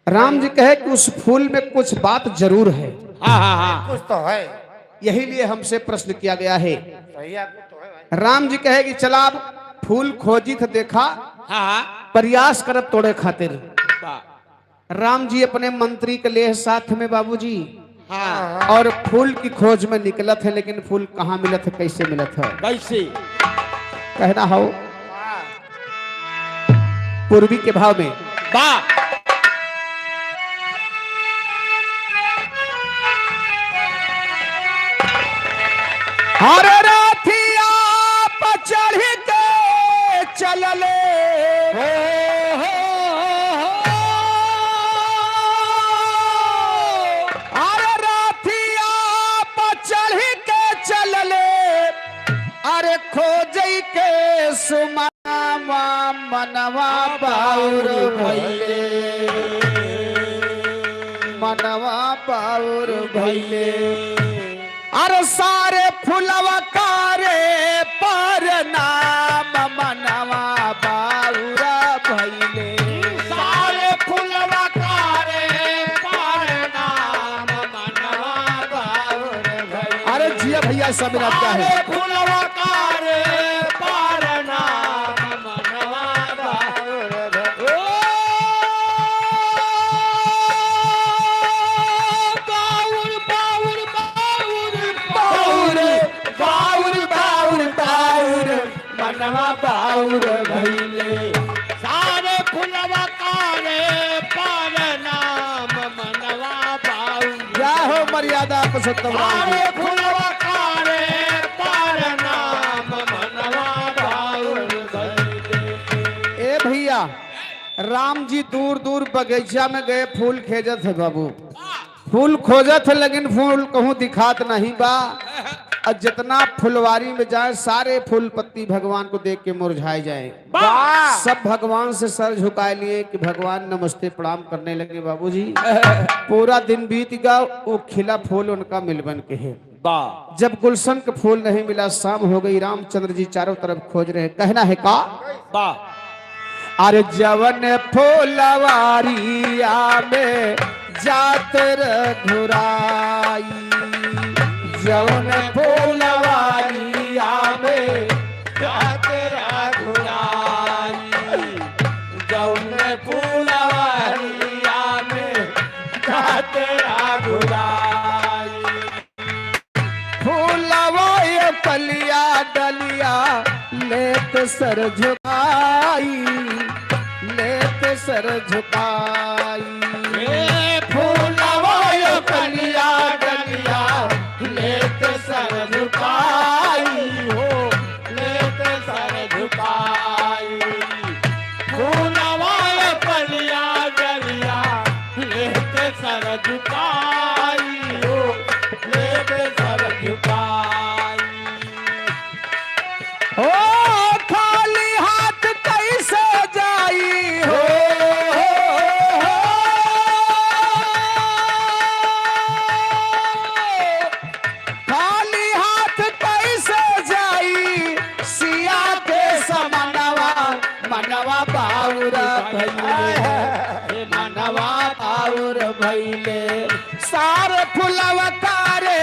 राम जी कहे कि उस फूल में कुछ बात जरूर है। कुछ तो है, यही लिए हमसे प्रश्न किया गया है। भैया कुछ तो है भाई। राम जी कहे कि चला अब फूल खोजी थ देखा, प्रयास करब तोड़े खातिर। राम जी अपने मंत्री के लिए साथ में बाबूजी और फूल की खोज में निकलत है, लेकिन फूल कहाँ मिलत है, कैसे मिलत है, कैसे कहना हो पूर्वी के भाव में। हर राथिया पर चढ़ के चलले अरे राथिया पर चढ़ के चलले, अरे खोजई के सुमनवा मनवा बाउर भइले, मनवा बाउर भइले। अरे सारे फुलवा कारे पर नाम मनवा बाउरा भइले, सारे फुलवा कारे पर नाम मनवा बाउर भइले। अरे जिया भैया सब रात क्या है। सारे फुलवा कारे पर नाम मनवा बाउर भइले। बाउर बाउर बाउर बाउर बाउर बाउर मनवा बाउर भइले। सारे फुलवा कारे पर नाम मनवा बाउर। क्या हो मर्यादा पुरुषोत्तम राम जी। सारे फुलवा कारे पर नाम मनवा बाउर भइले। ए भैया राम जी दूर दूर बगीचा में गए, फूल खेजत है बाबू, फूल खोजत है, लेकिन फूल कहूँ दिखात नहीं बा। और जितना फुलवारी में जाए सारे फूल पत्ती भगवान को देख के मुरझाए जाए। सब भगवान से सर झुकाए लिए कि भगवान नमस्ते प्रणाम करने लगे बाबूजी। पूरा दिन बीत गया, वो खिला फूल उनका मिलबन के है। जब गुलशन का फूल नहीं मिला, शाम हो गई, रामचंद्र जी चारों तरफ खोज रहे। कहना है का अरे जवन फुलवारिया में जात रघुराई, जवन फुलवारिया में जात रघुराई, जवन फुलवारिया में जात रघुराई। फूलवा पलिया डलिया लेत सर झुकाई, लेत सर झुकाई। फूलवा कलिया डलिया लेत सर झुकाई हो, लेत सर झुकाई। फूलवा कलिया डलिया लेत सर झुकाई हो, लेत सर झुकाई। ओ खाली हाथ कैसे जाई हो, खाली हाथ कैसे जाई, सिया के समनवा मनवा बाउर भइले, मनवा बाउर भइले। सारे फुलवा कारे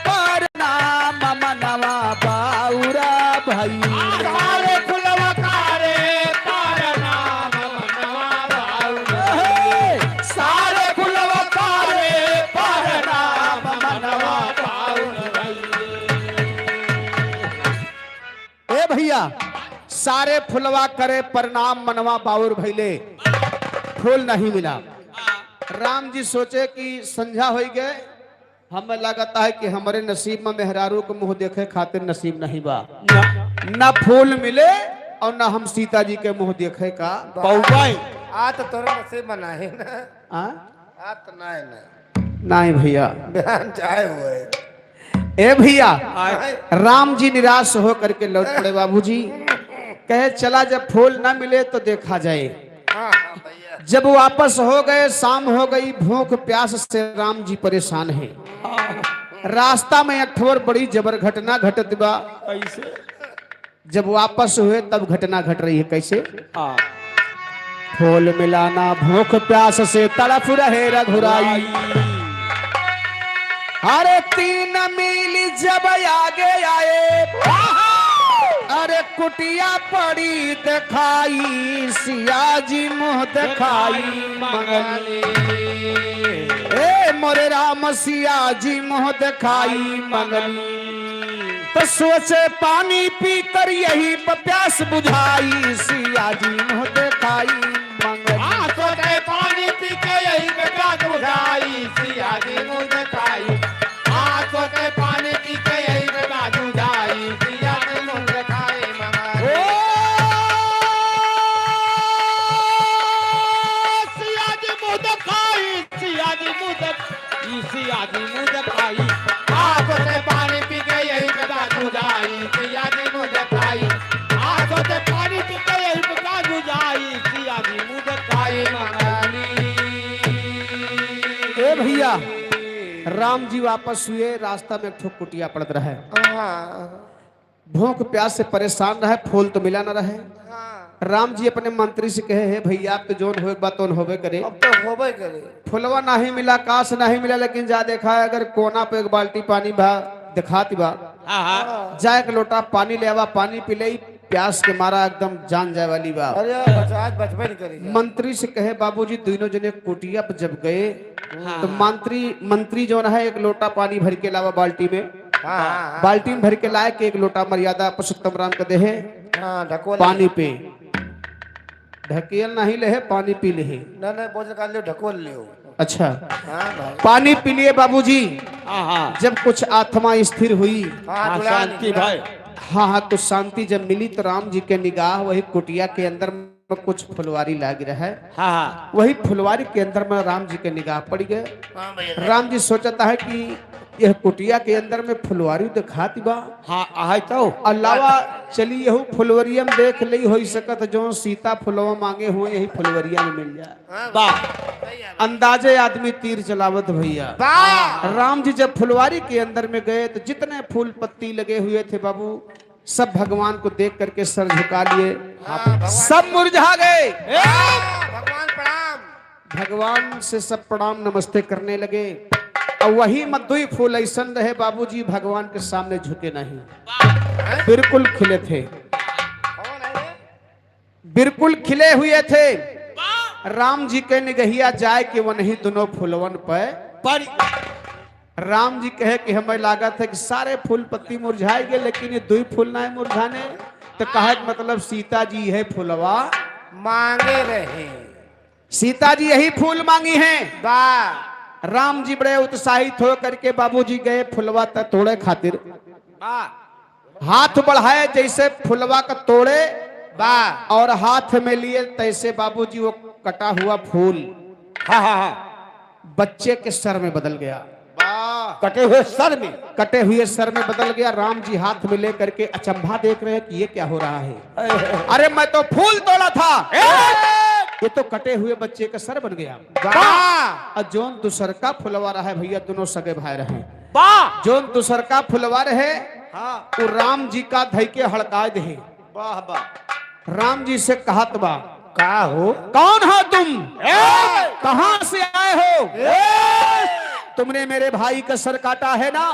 पर नाम मनवा बाउर भइले। सारे फुलवा कारे पर नाम मनवा सारे फुलवा करे प्रणाम मनवा बाउर भैले, फूल नहीं मिला। राम जी सोचे कि संझा हो गए, हमें लगता है कि हमारे नसीब में मेहरारू को मुंह देखे खातिर नसीब नहीं बा, न फूल मिले और न हम सीता जी के मुंह देखे का पौवाई। आ तो तोरे नसीब में नहीं ना, आ? आ तो नहीं ना, नहीं भैया, बयान चाहे हुए ए भैया। राम जी निराश हो करके लौट पड़े बाबूजी, कहे चला जब फूल ना मिले तो देखा जाए। हाँ हाँ भैया, जब वापस हो गए, शाम हो गई, भूख प्यास से राम जी परेशान हैं। रास्ता में एक ठोर बड़ी जबर घटना घटत बा। कैसे? जब वापस हुए तब घटना घट रही है, कैसे? फूल मिलाना भूख प्यास से तड़फ रहे रघुराई, अरे 3 मील जब आगे आए, अरे कुटिया पड़ी दिखाई, सिया जी मुंह दिखाई मंगली, ए मोरे राम सिया जी मुंह दिखाई मंगली। तो सोचे पानी पी कर यही प्यास बुझाई, सिया जी मुंह दिखाई मंगली। सोचे पानी पी के यही प्यास बुझाई, सिया जी मुंह दिखाई। सोचे पानी पी के यही प्यास बुझाई, सिया जी मुंह दिखाई मंगली। सिया जी मुंह दिखाई, सिया जी मुंह दिखाई, सिया जी मुंह दिखाई। सोचे पानी पी के यही प्यास बुझाई, सिया जी मुंह दिखाई। सोचे पानी पी के यही प्यास बुझाई, सिया जी मुंह दिखाई मंगली। ए भैया, राम जी वापस हुए, रास्ता में एक ठो कुटिया पड़त रहे। भूख प्यास से परेशान रहे, फूल तो मिला न रहे। राम जी अपने मंत्री से कहे, हे भैया आप तो जोन होए बात तो होबे करे, अब तो होबे करे। फुलवा नहीं मिला, काश नहीं मिला, लेकिन जा देखा है अगर कोना पे एक बाल्टी पानी भा दिखाती बा, जा एक लोटा पानी ले आवा, पानी पी ले, प्यास के मारा एकदम जान जाए वाली बा। अरे आज बचबे नहीं करी। मंत्री से कहे बाबूजी दोनों जने कुटिया पर जब गए तो मंत्री जो है एक लोटा पानी भर के लावा बाल्टी में, बाल्टी में भर के लाए कि एक लोटा मर्यादा पुरुषोत्तम राम का दे ढकोल पानी पे, ढकेल नहीं ले पानी पी ले। ना बोझ कर लियो, ढकोल लियो। अच्छा, हाँ भाई, पानी पी लिए बाबूजी। जब कुछ आत्मा स्थिर हुई, हाँ शांति भाई, हाँ कुछ शांति जब मिली तो राम जी के निगाह वही कुटिया के अंदर में कुछ फुलवारी लग रहा है। वही फुलवारी के अंदर में राम जी के निगाह पड़ गए। राम जी सोचता है कि यह कुटिया के अंदर में फुलवारी दिखाती बा, हाँ तो अलावा चली यहू फुलवरिया में देख ली हो सकत जो सीता फुलवा मांगे हुए यही फुलवरिया में मिल जाए। अंदाजे आदमी तीर चलावत भैया। राम जी जब फुलवारी के अंदर में गए तो जितने फूल पत्ती लगे हुए थे बाबू, सब भगवान को देख करके सर झुका लिए, सब मुरझा गए। भगवान प्रणाम। भगवान से सब प्रणाम नमस्ते करने लगे। और वही मद्दुई फूल ऐसा रहे बाबूजी, भगवान के सामने झुके नहीं, बिल्कुल खिले थे, बिल्कुल खिले हुए थे। राम जी के निगहिया जाए कि वो नहीं दोनों फूलवन पर राम जी कहे कि हमें लागत है कि सारे फूल पत्ती मुरझाएंगे लेकिन ये 2 फूल ना मुरझाने, तो कहे मतलब सीता जी है फूलवा मांगे रहे, सीता जी यही फूल मांगी हैं। वाह, राम जी बड़े उत्साहित हो करके बाबूजी गए फुलवा तोड़े खातिर, हाथ बढ़ाए जैसे फुलवा का तोड़े, और हाथ में लिए तैसे बाबूजी वो कटा हुआ फूल बच्चे के सर में बदल गया। कटे हुए सर में, कटे हुए सर में बदल गया। राम जी हाथ में लेकर के अचंभा देख रहे हैं कि ये क्या हो रहा है। अरे मैं तो फूल तोड़ा था, ये तो कटे हुए बच्चे का सर बन गया। और जोन दूसर का फुलवा रहा है भैया, दोनों सगे भाई रहे, जोन दूसर का फुलवा रहे वो राम जी का धई के हड़काए दे। राम जी से कहत बा, का हो, कौन हो तुम, कहां से आए हो, तुमने मेरे भाई का सर काटा है ना?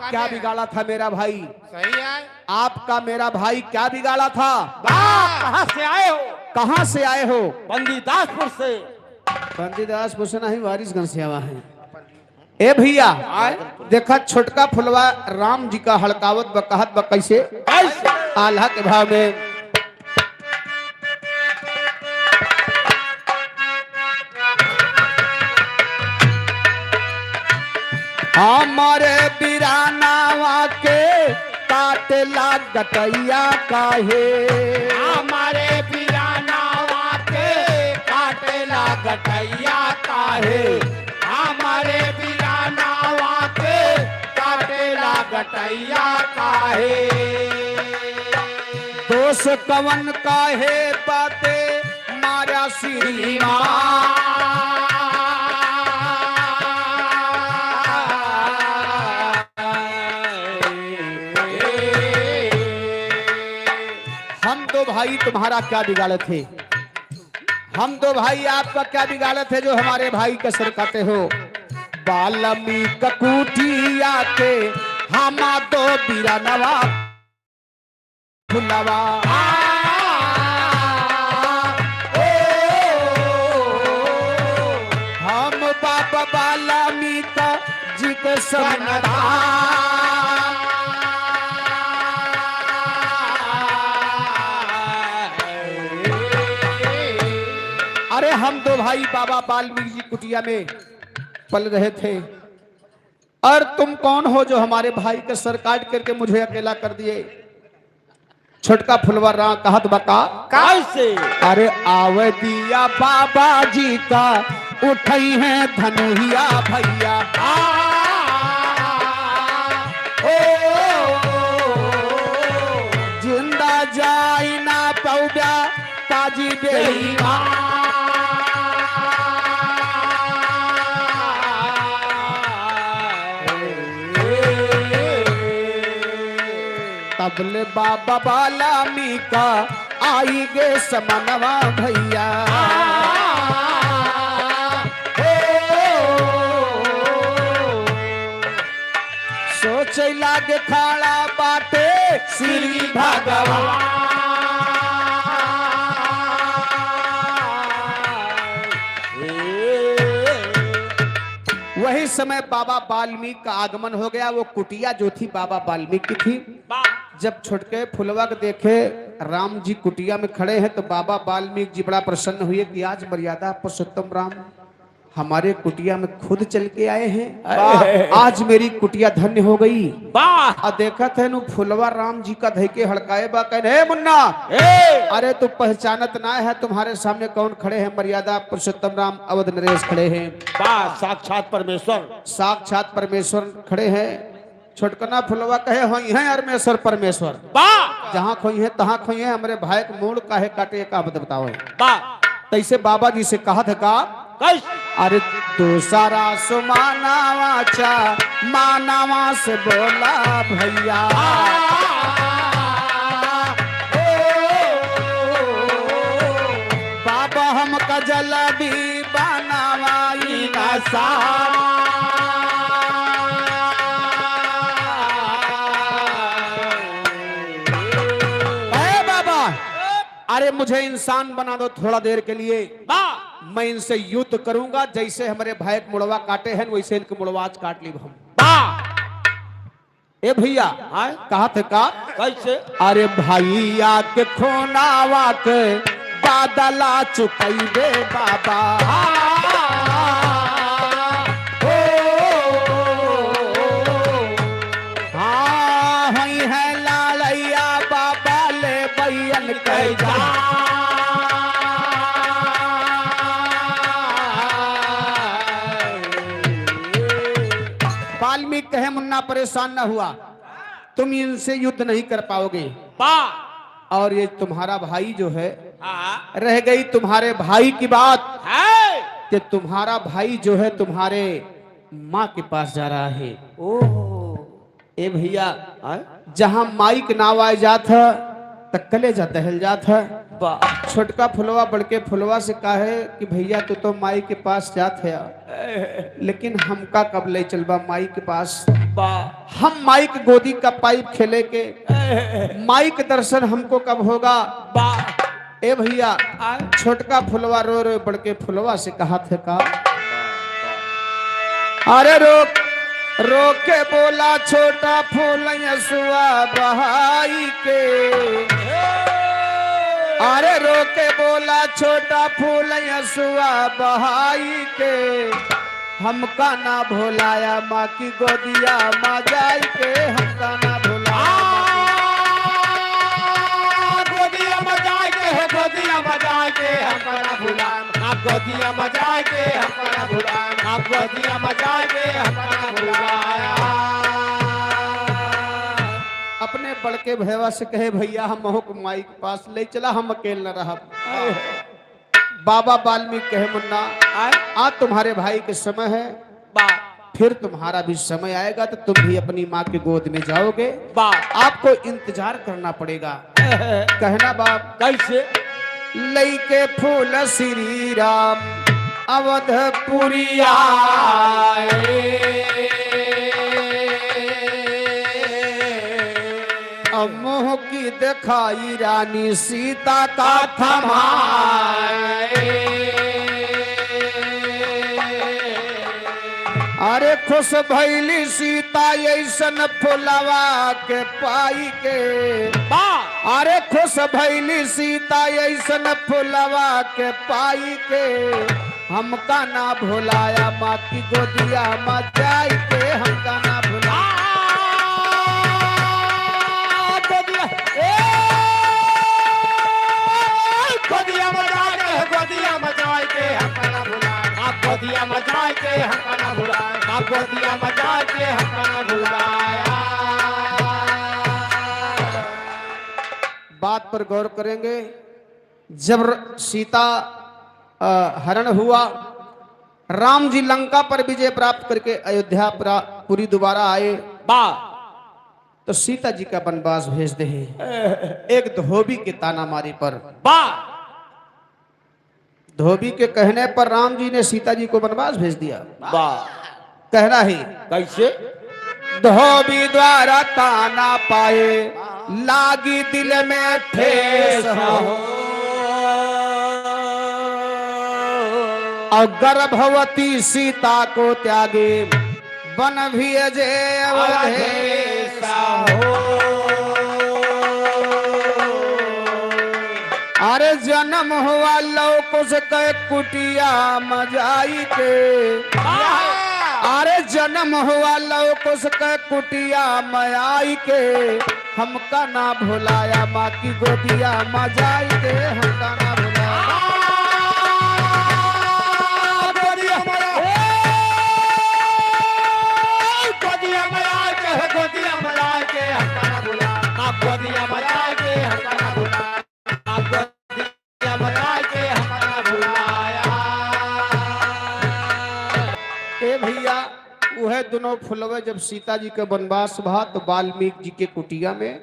क्या बिगाड़ा था मेरा भाई? सही है, आपका मेरा भाई क्या बिगाड़ा था? कहां से आए हो? कहां से आए हो? बंदीदासपुर से। बंदीदासपुर से नहीं, वारिसगंज से आवा है। ए भैया देखा छोटका फुलवा राम जी का हड़कावत बकहत कैसे आल्हा के भाव में हमारे बिरानावा के काटला गटैया काहे, हमारे बिरानावा के काटेला गटैया काहे, हमारे बिरानावा के काटेला गटैया काहे। दोष कवन काहे पाते मारा श्रीमान, हम दो भाई तुम्हारा क्या बिगाड़े थे, हम दो भाई आपका क्या बिगाड़े थे जो हमारे भाई का सर काटे हो। बाल्मीकि कुटिया के हम दो बिरानवा फुलवा, हम बाबा बाल्मीकि जी के अरे हम दो भाई बाबा वाल्मीकि जी कुटिया में पल रहे थे, और तुम कौन हो जो हमारे भाई का सर काट करके मुझे अकेला कर दिए। छोटका फुलवा रा कहत बका कैसे? अरे आवे दिया बाबा जी का उठई है धनुहिया भैया, जिंदा जाई ना पौड़ा ताजी बेईमा, तबले बाबा बाल्मीकि आई गे समनवा भैया, सोच लागे खाड़ा बाटे श्री भगवान, वही समय बाबा वाल्मीकि का आगमन हो गया। वो कुटिया जो थी बाबा वाल्मीकि की थी। जब छुटके फुलवा के देखे राम जी कुटिया में खड़े हैं तो बाबा वाल्मीकि जी बड़ा प्रसन्न हुए कि आज मर्यादा पुरुषोत्तम राम हमारे कुटिया में खुद चल के आए हैं, आज मेरी कुटिया धन्य हो गई। वाह! और देखा थे नु फुलवा राम जी का धैके हड़काए बा कहे हे मुन्ना, अरे तू पहचानत ना है, तुम्हारे सामने कौन खड़े हैं? मर्यादा पुरुषोत्तम राम अवध नरेश खड़े हैं। वाह! साक्षात परमेश्वर, साक्षात परमेश्वर खड़े हैं। छोटकना फुलवा कहे हो हैं अरमेश्वर परमेश्वर, वाह! जहाँ खोई है तहाँ खोई है, हमारे भाई के मूड काहे काटे का बताओ। वाह! तैसे बाबा जी से कहा था का कैसे? अरे तू सारा सुमानावा चा मानावा से बोला भैया, बाबा हम कजल भी बनावाई नशा, अरे मुझे इंसान बना दो थोड़ा देर के लिए, मैं इनसे युद्ध करूंगा। जैसे हमारे भाई मुड़वा काटे हैं वैसे इनके मुड़वा आज काट ली हम। ए भैया कहा थे का कैसे? अरे भैया के खोनावा के बादला चुकई दे बाबा, हाँ हई है लालैया बाबा ले बैन कह जा, वाल्मीकि कहे मुन्ना परेशान न हुआ, तुम इनसे युद्ध नहीं कर पाओगे। और ये तुम्हारा भाई जो है रह गई तुम्हारे भाई की बात है कि तुम्हारा भाई जो है तुम्हारे माँ के पास जा रहा है। ए भैया जहां माई के नाव आ जात है तक कलेजा दहल जात है। छोटका फुलवा बड़के फुलवा से कहे कि भैया तू तो माई के पास जात है, लेकिन हमका कब ले चलबा माई के पास? हम माई के गोदी का पाइप खेले के, माई के दर्शन हमको कब होगा? ए भैया छोटका फुलवा रो रो बड़के फुलवा से कहा थे का अरे रोक रोक के बोला छोटा फूल यसुआ बहाई के, अरे रोके बोला छोटा फूल यसुआ बहाई के, हमका ना भुलाया माँ की गोदिया माँ जाई के हमका ना भुलाया गोदिया मजाए के है गोदिया मजाए के हमका ना भुलाए आप गोदिया मजाए के हमका ना भुलाए आप गोदिया मजाए के हमका ना भुलाया। अपने बड़के भैया से कहे भैया हम महू को माई के पास ले चला हम अकेले न रहा। बाबा वाल्मीकि कहे मुन्ना आज तुम्हारे भाई के समय है फिर तुम्हारा भी समय आएगा तो तुम भी अपनी माँ के गोद में जाओगे आपको इंतजार करना पड़ेगा। कहना बाप कैसे लई के फूल श्री राम अवधपुरी मुँह की दिखाई रानी सीता का थमाए अरे खुश भैली सीता ऐसन फुलवा के पाई के अरे खुश भैली सीता ऐसन फुलवा के पाई के हमका ना भुलाया माँ की गोदिया माँ जाई के हमका ना भुलाया गोदिया मजाए के गोदिया मजाए के हमका ना भुलाए आप गोदिया मजाए के हमका ना भुलाए आप गोदिया मजाए के हमका ना भुलाया। बात पर गौर करेंगे जब सीता हरण हुआ राम जी लंका पर विजय प्राप्त करके अयोध्या पुरी दोबारा आए तो सीता जी का वनवास भेज दे एक धोबी के ताना मारे पर धोबी के कहने पर राम जी ने सीता जी को वनवास भेज दिया। कहना है कैसे धोबी द्वारा ताना पाए लागी दिल में ठेस हो और गर्भवती सीता को त्यागे वन भेजे अवधेशा हो अरे जन्म हुआ लौकुश के कुटिया मजाई के अरे जन्म हुआ लौकुश के कुटिया मयाई के हमका ना भुलाया माँ की गोदिया मजाई के हमका ना भुलाया गोदिया मजाए के गोदिया मजाए के हमका ना भुलाए आप गोदिया मजाए के हमका ना भुलाए आप गोदिया मजाए के हमका ना भुलाया। ए भैया वह दोनों फुलवे जब सीता जी के वनवास भा तो वाल्मीकि जी के कुटिया में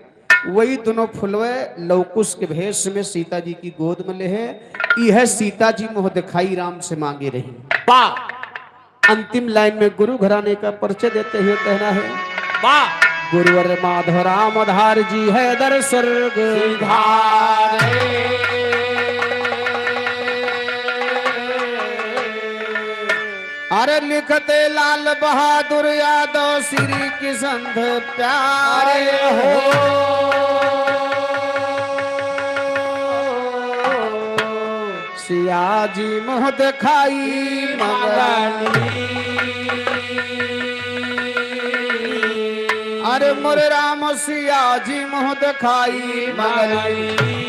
वही दोनों फुलवे लवकुश के भेष में सीता जी की गोद में ले है यह सीता जी मोह दिखाई राम से मांगे रही। अंतिम लाइन में गुरु घराने का परिचय देते हुए कहना है गुरुवर माधव राम आधार जी है दर स्वर्ग अरे लिखते लाल बहादुर यादव श्री किशन प्यारे हो सिया जी मोह दिखाई मंगली अरे मोरे राम सिया जी मोह दिखाई मंगली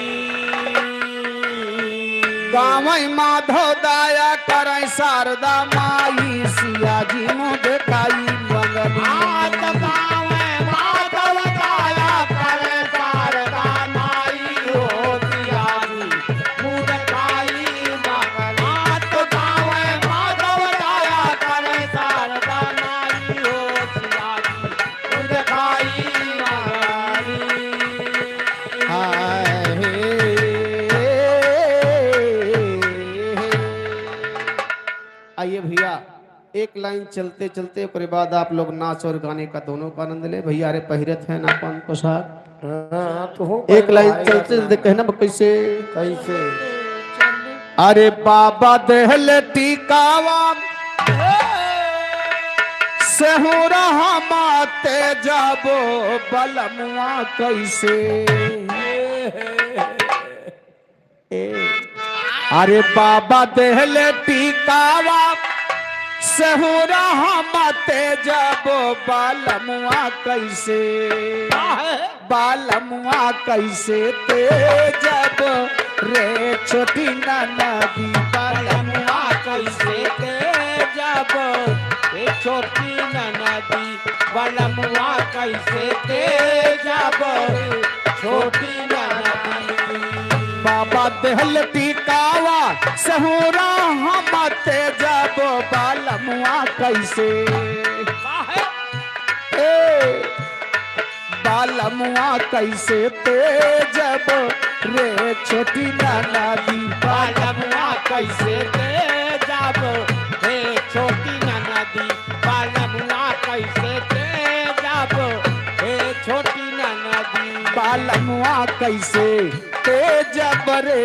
गाँव माधव दाया करे शारदा माई सिया जी मुँह दिखाई मंगली आइए भैया एक लाइन चलते चलते उसके बाद आप लोग नाच और गाने का दोनों का आनंद ले भैया अरे पहिरत है ना पान पोशाक तो एक लाइन चलते चलते कहना कैसे कैसे अरे बाबा देहल टीकावा सेहुरा माते जाबो बलमुआ कैसे अरे बाबा देहले टीकावा सहुरा मते जब बालमुआ कैसे बालमुआ कैसे ते जब रे छोटी नदी बालमुआ कैसे ते जब रे छोटी नदी बालमुआ कैसे ते जब छोटी नदी बाबा देहल टिकावा सहुरा हमते जब बालमुआ कैसे बालमुआ कैसे ते जब रे छोटी नदी बालमुआ कैसे ते जब रे छोटी नदी बालमुआ कैसे ते जब रे छोटी नदी बालमुआ कैसे ते जब रे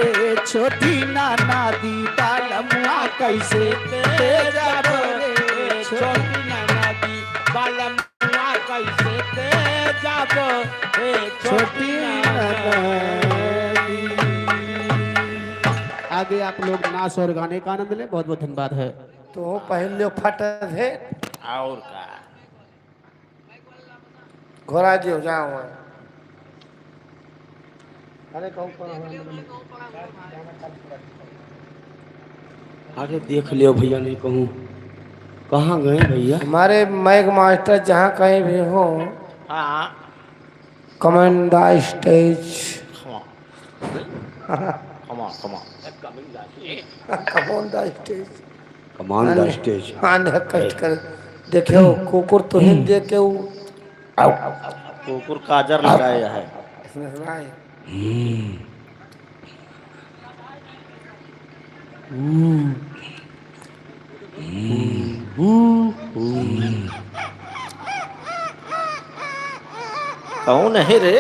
छोटी नदी बालमुआ कैसे ते जब रे छोटी नदी बालमुआ कैसे ते जब रे छोटी नदी। आगे आप लोग नाच और गाने का आनंद लें। बहुत बहुत धन्यवाद है। तो पहले फट थे और का घोड़ा जी हो जाओ अरे आगे देख लियो भैया, नहीं कहूँ कहाँ गए भैया। हमारे मैग मास्टर जहाँ कहीं भी हो हाँ come on the stage come on the stage come on the stage. कष्ट कर देखो कुकुर तो ही देख के कुकुर काजर लगाया है। इसमें सुना है कौन है रे?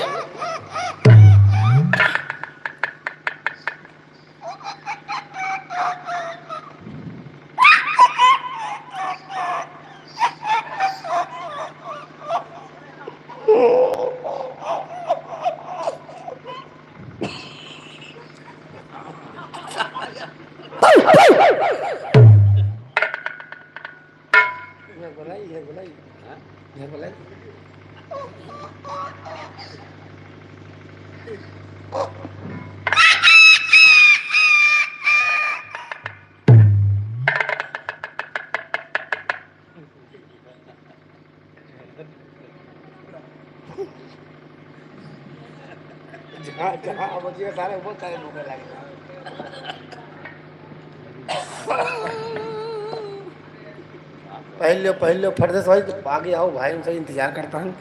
ये बोला जहाँ जहाँ बचिए सारे बहुत सारे लोग लगे पहले फटते भाई आगे आओ भाई उनसे इंतजार करता हूँ।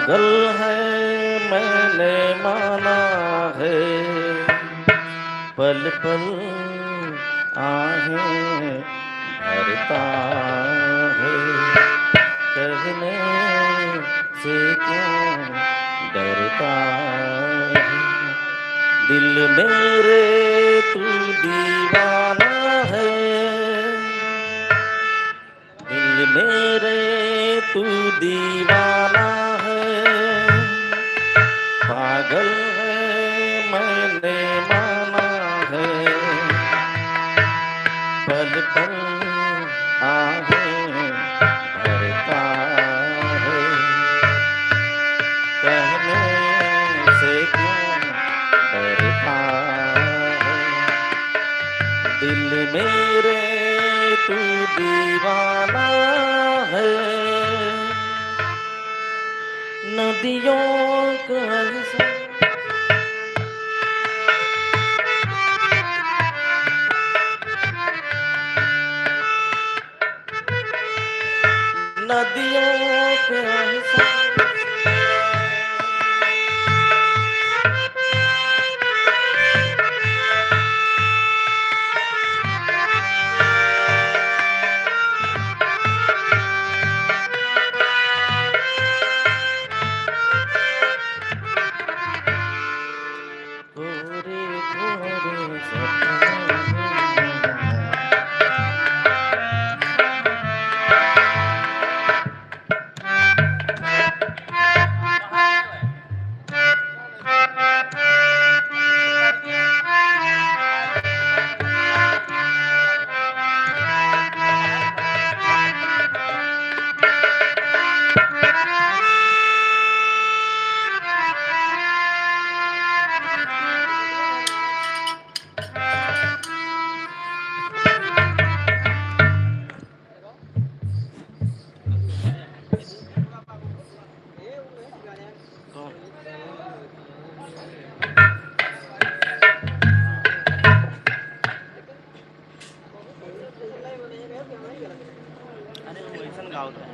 पागल है मैंने माना है, पल पल आहें भरता है, कहने से क्यों डरता है, दिल मेरे तू दीवाना है, दिल मेरे तू दीवाना है, पागल है मैंने माना है, पल पल आहें भरता है, कहने से क्यों डरता है, दिल मेरे तू दीवाना है, नदियों का नदियों का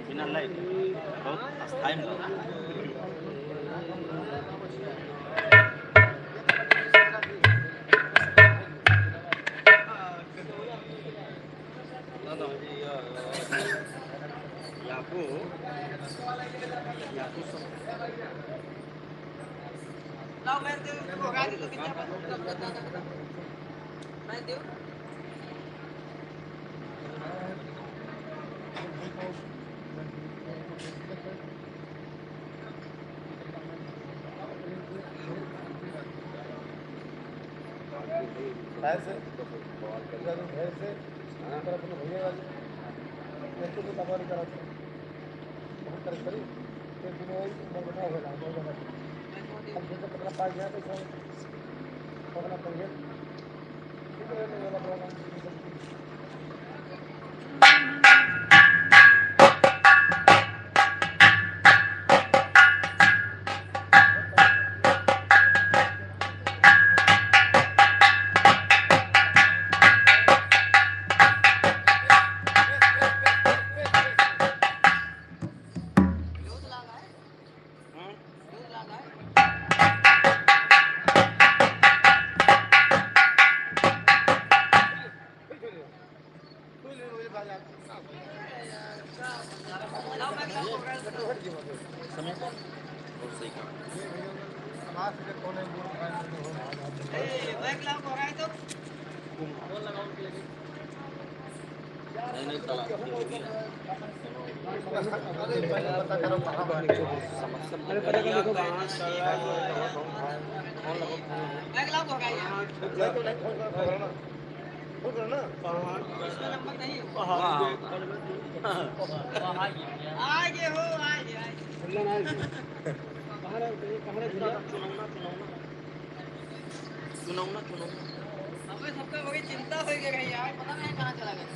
बिना लाइट बहुत अस्थायी सबका बड़ी चिंता हो गई यार, पता नहीं कहाँ चला गया।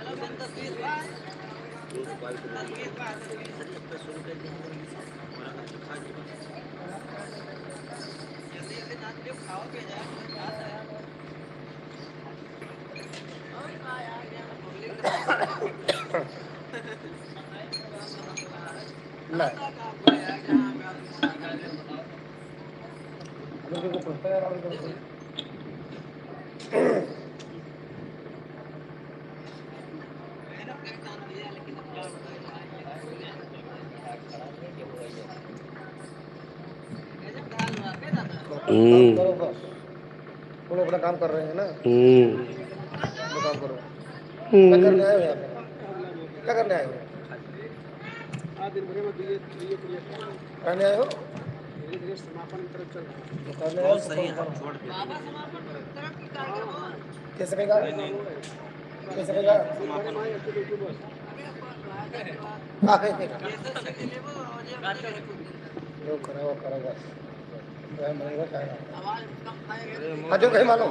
चलो करो बस। वो लोग अपना काम कर रहे हैं ना, वो काम करो। क्या करने आए हो यहाँ पे? क्या करने आए हो? करने आए हो? बहुत सही है। कैसे कहेगा? कैसे कहेगा? जो करा वो करा बस। हाँ जो कहीं मानो।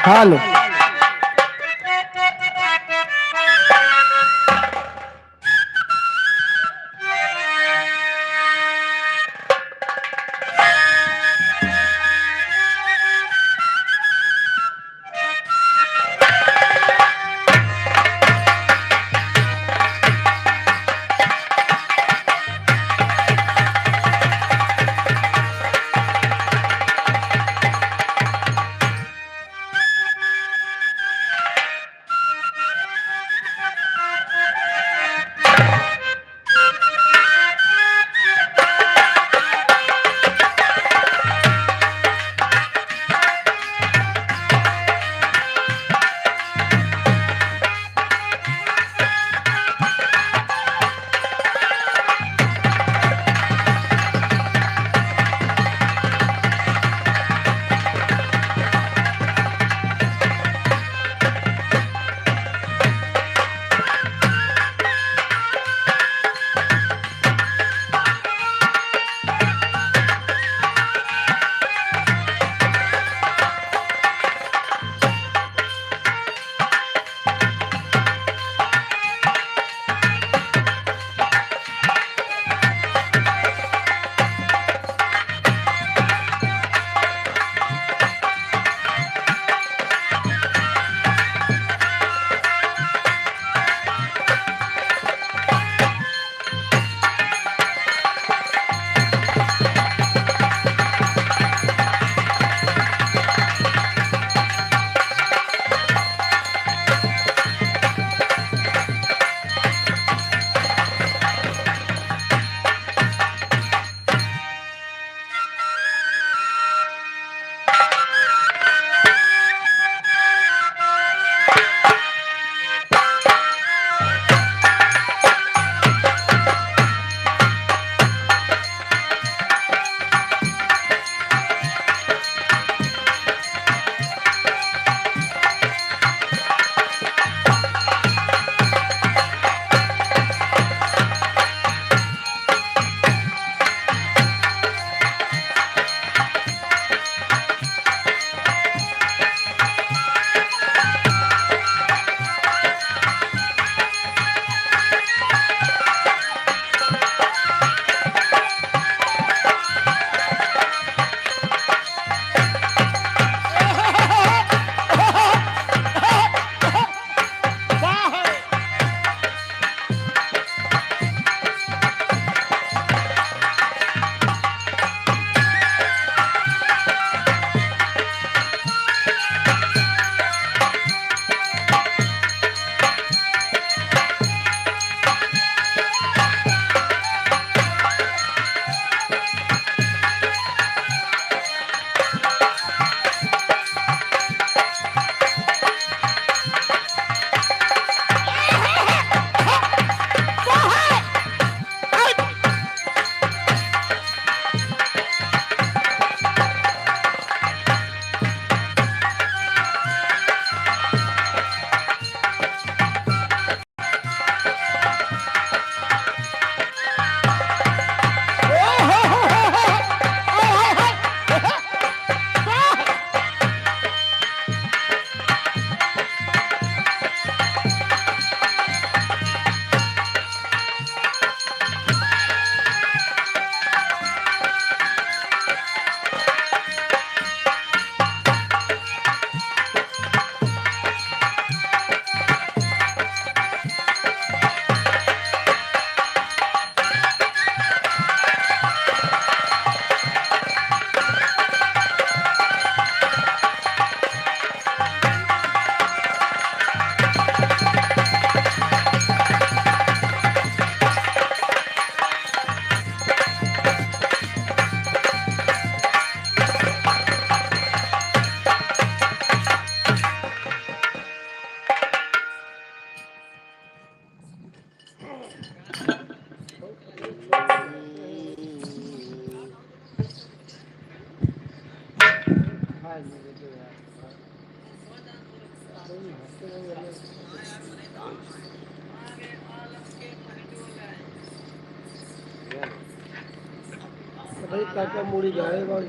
हालो भाई काका मुड़ी जाए बाल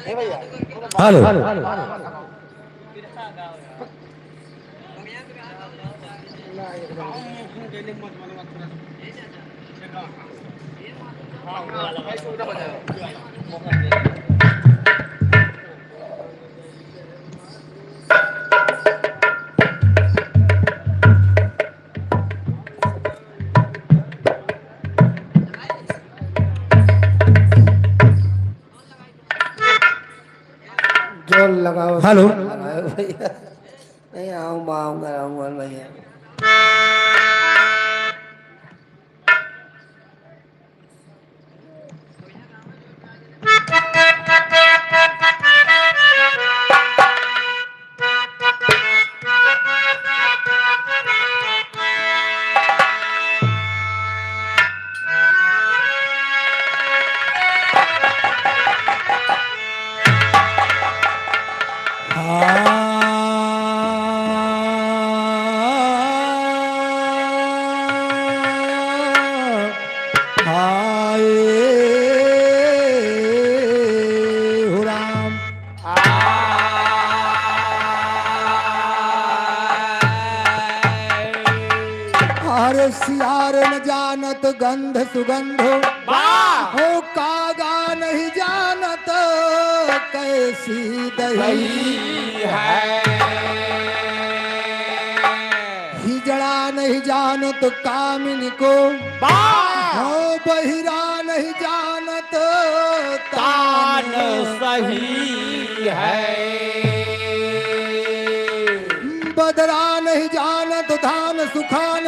हेलो जोर लगाओ हेलो। लगाओ भैया नहीं आऊंगा भैया हर सियार न जानत गंध सुगंध हो कागा नहीं जानत कैसी दही हिजड़ा नहीं जानत कामिनी को हो बहिरा नहीं जानत तान सही है बदरा नहीं जानत धान सुखान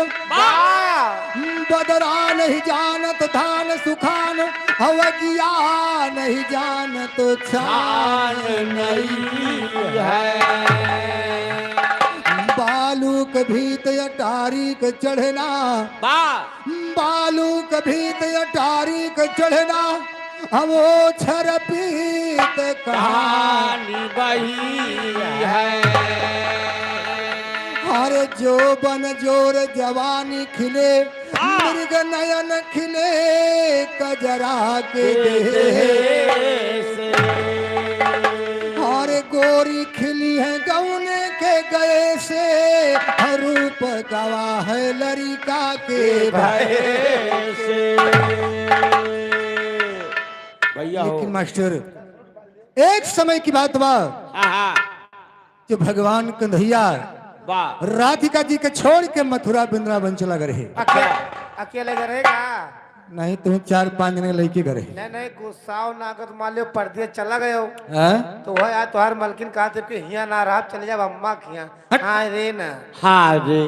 बदरा नहीं जानत धान सुखान हवगिया नहीं जानत छान नहीं है बालू के भीत अटारी के चढ़ना बालू के भीत अटारी के चढ़ना हम छर पीत कहानी बही है हर जो बन जोर जवानी खिले मृग नयन खिले कजरा के और गोरी खिली है गौने के गए से रूप गवा है लड़का के भैया हो लेकिन मास्टर एक समय की बात बा जो भगवान कन्हैया राधिका जी के छोड़ के मथुरा वृंदावन चला गए अकेले रहेगा नहीं तुम 4-5 जने लड़के गए नहीं गुस्सा ना कर मान लो पर्दे चला गए हो हैं तो वह यार तुम्हार मलकिन कहा थे कि हिया ना रहा चले जाओ अम्मा खिया हाँ रे ना हाँ रे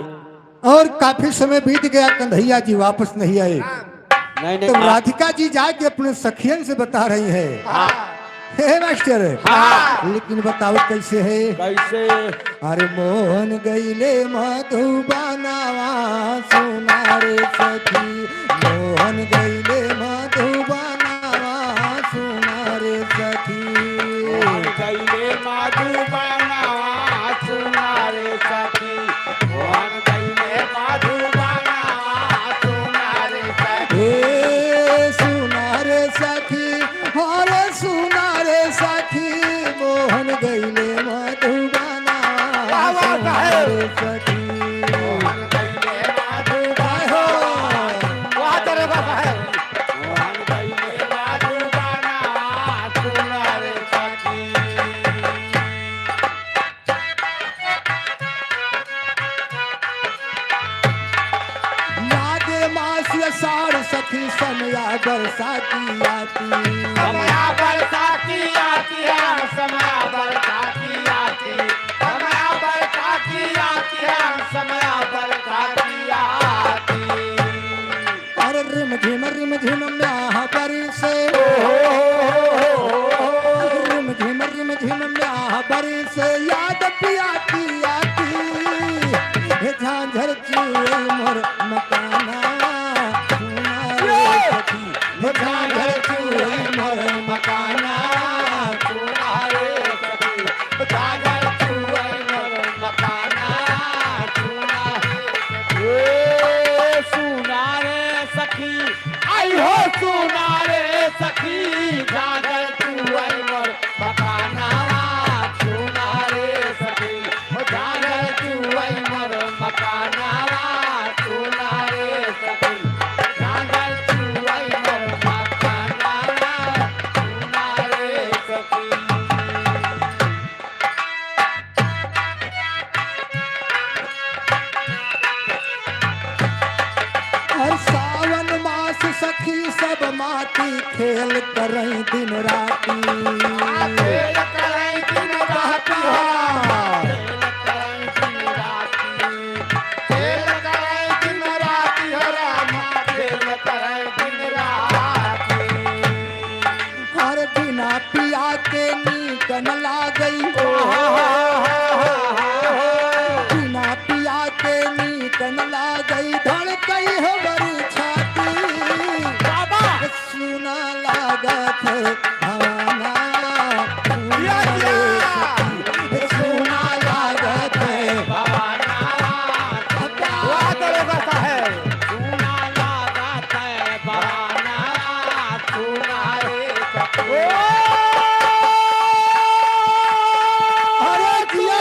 और काफी समय बीत गया कन्हैया जी वापस नहीं आए नहीं तो राधिका जी जाके अपने सखियन से बता रही है हे मास्टर लेकिन बताओ कैसे है कैसे अरे मोहन गईले मधुबनावा सुना रे सखी मोहन गईले मधुबनावा सुना रे सखी गईले मधुबनावा सुना रे सखी मोहन गईले मधुबनावा सुना रे सखी सुना रे सखी अरे सुना रे सखी मोहन गईले मधुबनावा सुना रे सखी साड़ सखी समया बरसाती आती समया बरसाती आती है समया बरसाती आती समया बरसाती आती है समया बरसाती आती अरे रिम झिम म्याह बरी से रिम झिम म्याह बरी से याद पिया की आती झांझर चूए मोर मकाना झांझर चूए मोर मकाना सुना रे सखी झांझर चूए मोर मकाना सुना रे सखी आई हो सुना रे सखी झांझर चूए मोर मकाना दिन राती खेल कराई दिन राती हो खेल कराई दिन राती हो रामा खेल कराई दिन राती हर बिना पिया के नीक न लागई बिना पिया के नीक न लागई धड़कई हमरी छाती बाबा सुना लागत है हवाना सुना लागत है अरे किया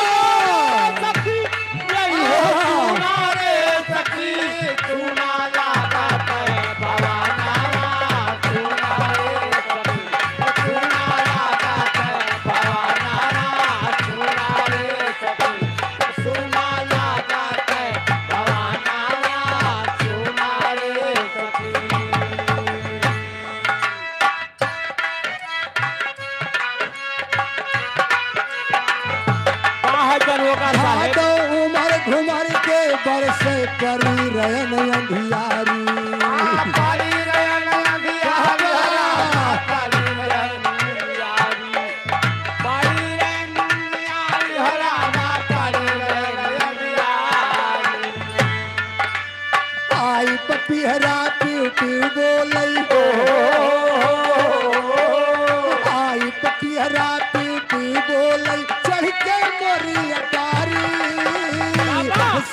तो उमर घुमर के बरसे करी रयन अंधियारी आई पपिहरा पिउ पिउ बोलई आई पपिहरा पिउ पिउ बोलई चढ़ के मोरी अटारी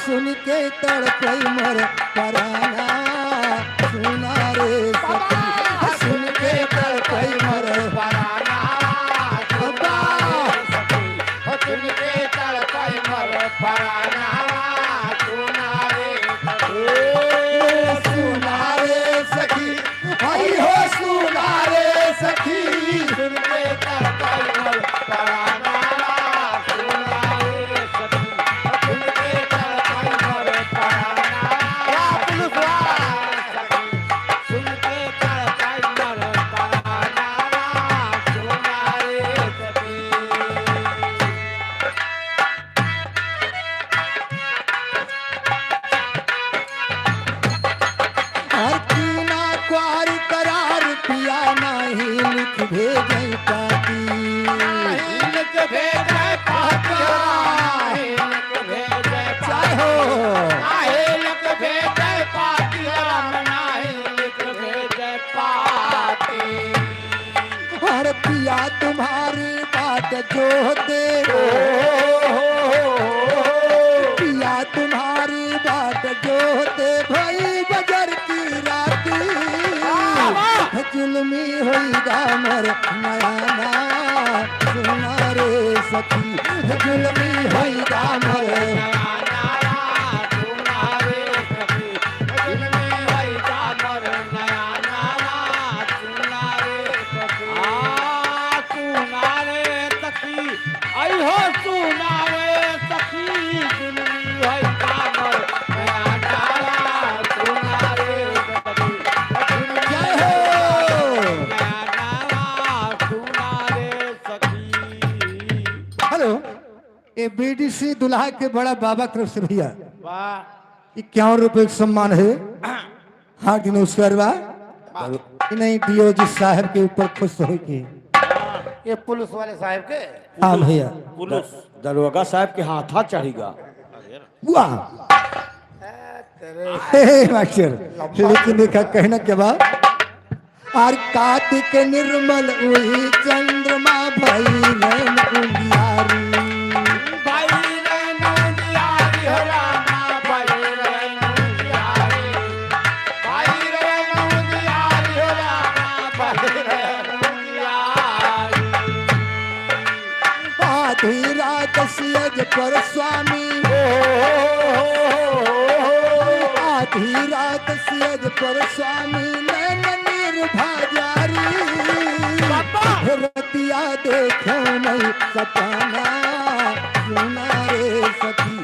सुन के तड़पई मर पराना सुना रे सखी सुन के तड़पई मर पराना सुना रे सखी आई हो सुना रे सखी हर कीना क्वार करार पिया नहीं लिख भेजई पाती चाहे हो हर पिया तुम्हारी बात जो होते पिया तुम्हारी बात जो होते भाई बजर की राती जुल्मी हुई दामर नयाना सुना रे सखी जुल्मी हुई दामर जय हो हेलो ये बीडीसी दुल्हा के बड़ा बाबा तरफ से भैया वाह 51 रुपए का सम्मान है हाँ कि नमस्कार बा नहीं डीओजी साहब के ऊपर खुश हो के ये पुलिस वाले साहब के हाँ भैया दरोगा साहब के हाथा चढ़ेगा वाह मास्टर लेकिन देखा कहना के बाद और कार्तिक निर्मल वही चंद्रमा भई नैन उजियारी आधी रात सियज पर स्वामी आधी रात सियज पर स्वामी नैन निर्भा जारी रतिया देखो नहीं सपना सुना रे सखी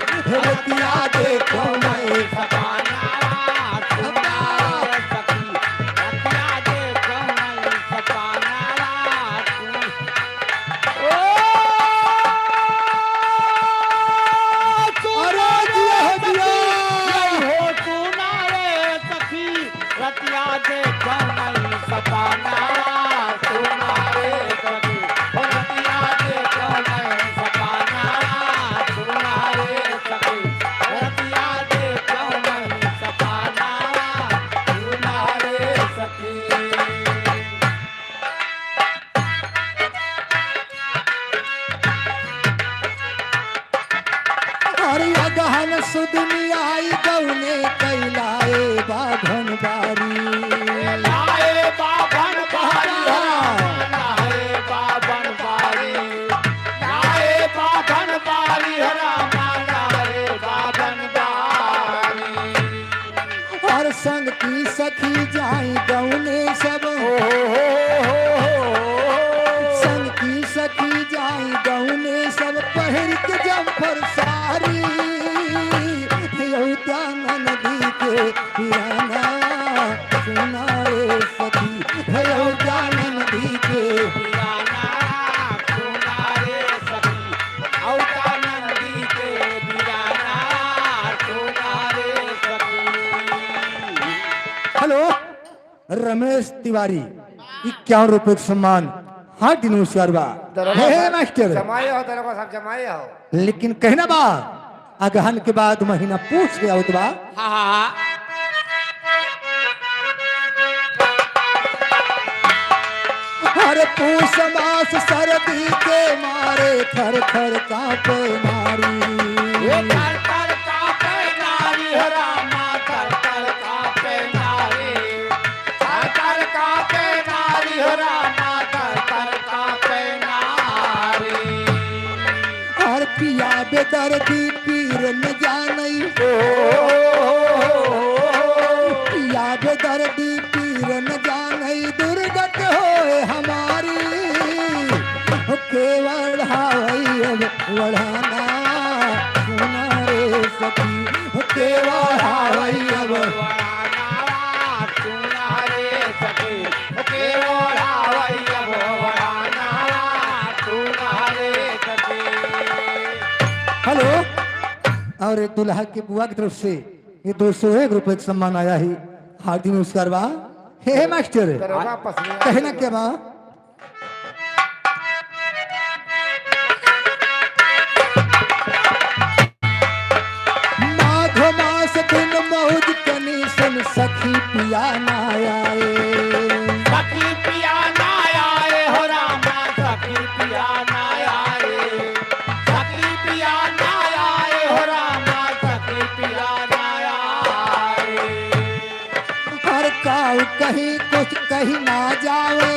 रतिया देखो नहीं सपना धान सुदनी आई गौने कैलाए बाघन बारी लाए बाबन बारी लाए बाबन बारी लाए बाबन बारी रामा लाए बाबन बारी और संग की सखी जाई गौने सब संग की सखी जाई गौने सब पहर के जम्फर सारी अयोध्या नदी के किराना सुनाए सखी अयोध्या नदी के बिराना सुनारे सखी औता नंदी के बिराना सुनारे सखी। हेलो रमेश तिवारी 51 रुपए का सम्मान हाँ नमस्कार बा हे मास्टर जमाए हो दरोगा साहब जमाए हो। लेकिन कहना बा अगहन के बाद महीना पूछ गया तो बा हाँ हाँ हर पूछ मास सर्दी के मारे थर थर कांपे नारी ये तर तर कांपे नारी हो रामा तर तर कांपे नारी तर तर कांपे नारी हो रामा तर तर कांपे नारी। हर पिया बेदर्दी पीर न जानई पिया बेदर्दी पीर न जानई दुर्गत होए हमारी केवल हावई अब बढ़ाना सुना रे सखी केवल हावई अब वराना सुनारे सखी केवल आवैया वराना सुनारे सखी। हेलो और एक दुल्हा के बुआ की तरफ से ये 201 रुपए का सम्मान आया ही हार्दिक नमस्कार बा हे मास्टर दरोगा पसलियां कहना क्या बा माघ मास दिन मौज कनी सन सखी पिया ना आए सखी पिया ना आए हो रामा सखी पिया ना आए सखी पिया ना आए हो रामा सखी पिया ना आए। हर काऊ कहीं कुछ कहीं ना जावे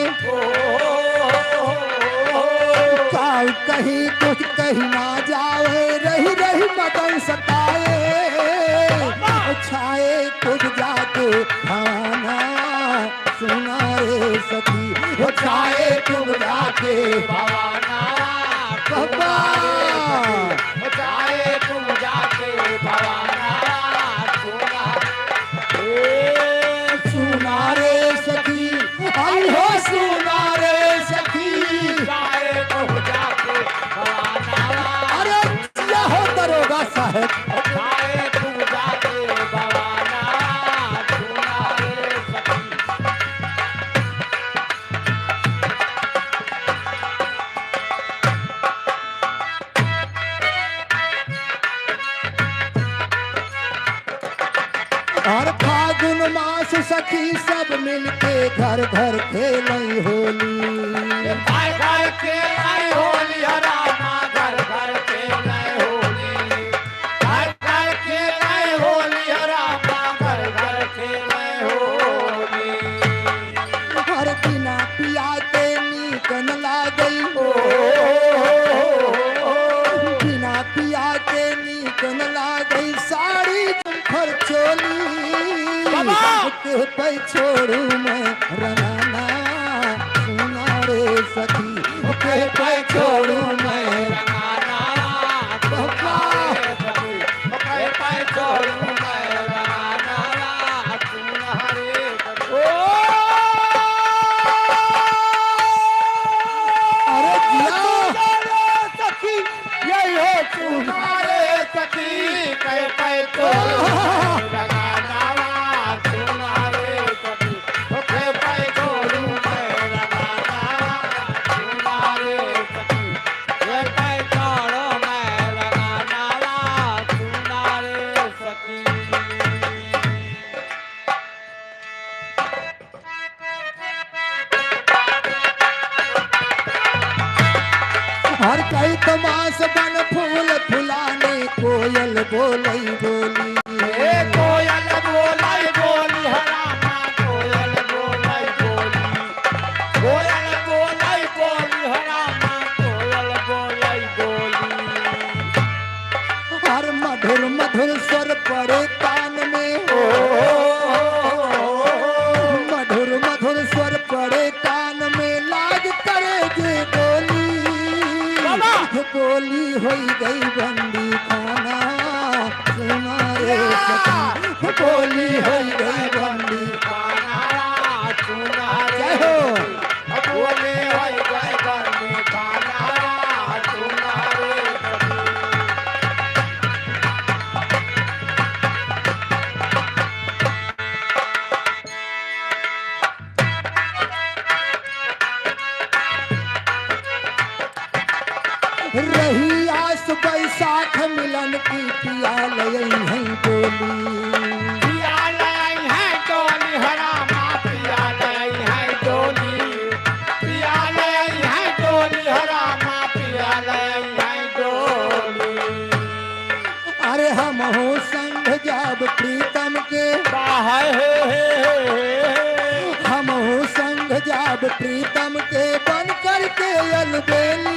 काऊ कहीं कुछ कहीं ना जावे रही रही मदन सताए छाए कुछ जाके खाना सुना रे सखी छाए कुछ जाके भवाना बाबा चाहे तुम जाके भवाना सुना सुना रे सखी आई हो सुना रे सखी चाहे तुम जाके भवाना अरे क्या हो दरोगा साहब चाहे तुम जाके भवाना सुना रे सखी। और फागुन मास सखी सब मिलके घर घर खेलई होली घर घर के नए होली हो रामा घर घर के नए होली घर घर के नए होली हो रामा घर घर के नए होली। हर बिना पिया के नीक न लागई बिना पिया के नीक न लागई साड़ी जम्फर चोली के पे छोड़ू मैं रनाना सुना रे सखी के पे छोड़ू मैं रंगाना बाबा पे पे छोड़ू मैं रंगाना तुम्हारे अरे जिया सखी यही हो तुम्हारे सखी पे पे छोड़ू रंगाना तुम्हारे सखी पे पे छोड़ू मैं रंगाना तुम्हारे सखी पे पे छोड़ो मैं रंगाना तुम्हारे सखी। हर कई तमास बन फूल फुलाने कोयल बोलई बोली ए कोयल बोलाई बोली हरामा कोयल बोलाई बोली कोयल बोलाई बोली हरामा कोयल बोलाई बोली हर मधुर मधुर स्वर पड़े कान में मधुर मधुर स्वर पड़े कान में लाज करे जे बोली बोली होई गई बंदी खाना सुना रे सखी बोली होई गई बंदी खाना सुना रे जय हो बोले होई गए घर में खाना सुना रे रही आस बैसाख मिलन की पिया लई है बोली पिया लाई है डोली हरामा पिया लाई है डोली पिया लाई है डोली हरामा पिया लाई है डोली अरे हम हो संग जब प्रीतम के बाहर हम हो संग जब प्रीतम के बन करके अलबेली